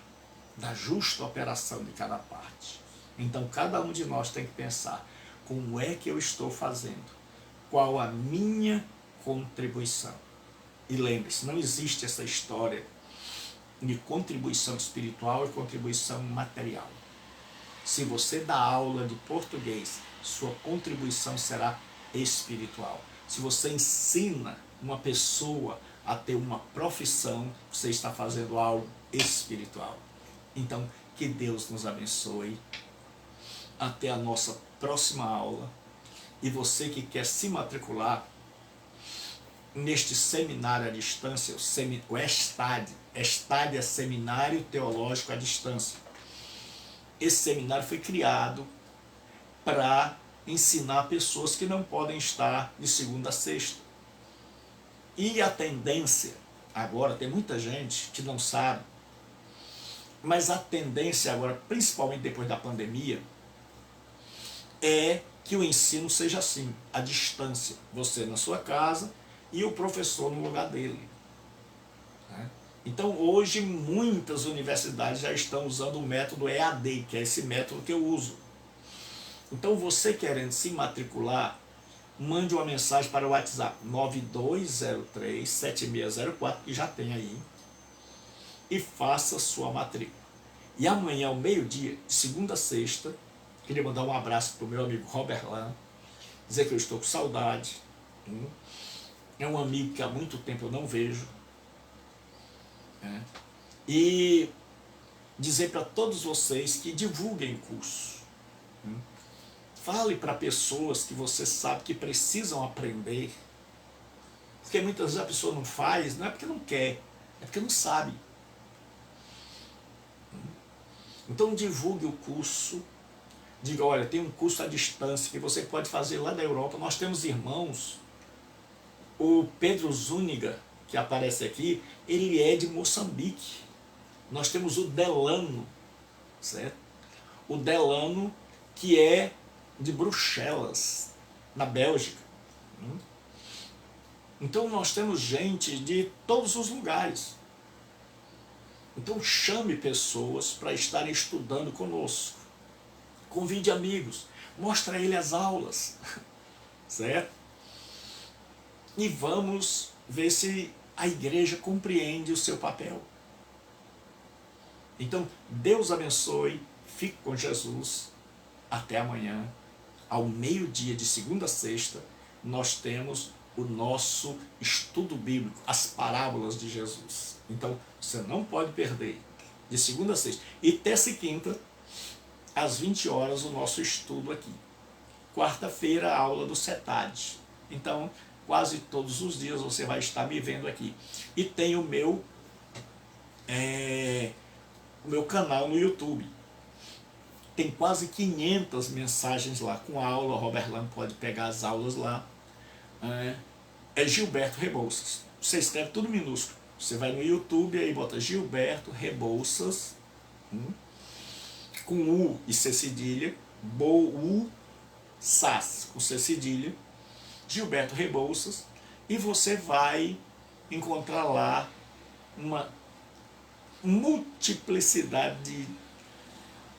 Da justa operação de cada parte. Então cada um de nós tem que pensar, como é que eu estou fazendo? Qual a minha contribuição? E lembre-se, não existe essa história de contribuição espiritual e contribuição material. Se você dá aula de português, sua contribuição será espiritual. Se você ensina uma pessoa a ter uma profissão, você está fazendo algo espiritual. Então, que Deus nos abençoe. Até a nossa próxima aula. E você que quer se matricular neste seminário à distância, o Estádia Seminário Teológico à Distância. Esse seminário foi criado para ensinar pessoas que não podem estar de segunda a sexta. E a tendência, agora tem muita gente que não sabe, mas a tendência agora, principalmente depois da pandemia, é que o ensino seja assim, à distância. Você na sua casa e o professor no lugar dele. Então hoje muitas universidades já estão usando o método EAD, que é esse método que eu uso. Então você querendo se matricular, mande uma mensagem para o WhatsApp 9203-7604, que já tem aí, e faça sua matrícula. E amanhã ao meio-dia, de segunda a sexta, queria mandar um abraço para o meu amigo Robert Lan, dizer que eu estou com saudade. É um amigo que há muito tempo eu não vejo. E dizer para todos vocês que divulguem o curso. Fale para pessoas que você sabe que precisam aprender. Porque muitas vezes a pessoa não faz, não é porque não quer, é porque não sabe. Então divulgue o curso. Diga, olha, tem um curso à distância que você pode fazer lá da Europa. Nós temos irmãos. O Pedro Zúñiga, que aparece aqui, ele é de Moçambique. Nós temos o Delano, certo? O Delano, que é de Bruxelas, na Bélgica. Então nós temos gente de todos os lugares. Então chame pessoas para estarem estudando conosco. Convide amigos, mostre a ele as aulas, certo? E vamos ver se a igreja compreende o seu papel. Então, Deus abençoe, fique com Jesus, até amanhã, ao meio-dia de segunda a sexta, nós temos o nosso estudo bíblico, as parábolas de Jesus. Então, você não pode perder, de segunda a sexta. E terça e quinta, às 20 horas, o nosso estudo aqui. Quarta-feira, a aula do CETAD. Então, quase todos os dias você vai estar me vendo aqui. E tem o meu canal no YouTube. Tem quase 500 mensagens lá com aula. O Robert Lang pode pegar as aulas lá. É Gilberto Rebouças. Você escreve tudo minúsculo. Você vai no YouTube e bota Gilberto Rebouças, com U e C cedilha, Sas com C cedilha, Gilberto Rebouças, e você vai encontrar lá uma multiplicidade de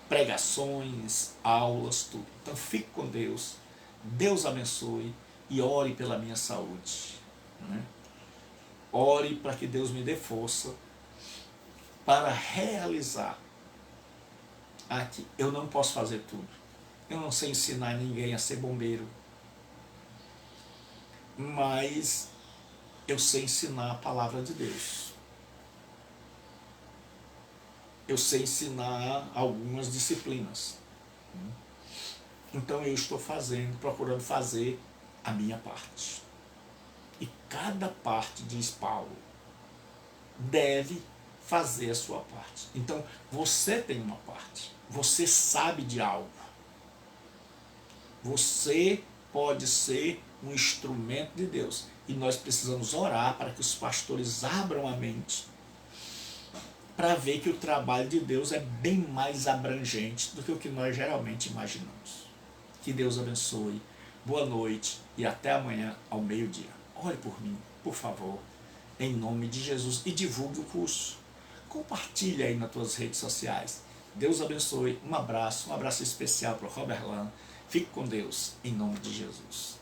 pregações, aulas, tudo. Então fique com Deus, Deus abençoe e ore pela minha saúde. Ore para que Deus me dê força para realizar aqui. Eu não posso fazer tudo. Eu não sei ensinar ninguém a ser bombeiro. Mas eu sei ensinar a palavra de Deus. Eu sei ensinar algumas disciplinas. Então eu estou procurando fazer a minha parte. E cada parte, diz Paulo, deve fazer a sua parte. Então você tem uma parte. Você sabe de algo. Você pode ser um instrumento de Deus. E nós precisamos orar para que os pastores abram a mente para ver que o trabalho de Deus é bem mais abrangente do que o que nós geralmente imaginamos. Que Deus abençoe. Boa noite e até amanhã ao meio-dia. Ore por mim, por favor, em nome de Jesus, e divulgue o curso. Compartilhe aí nas tuas redes sociais. Deus abençoe. Um abraço especial para o Robert Lang. Fique com Deus, em nome de Jesus.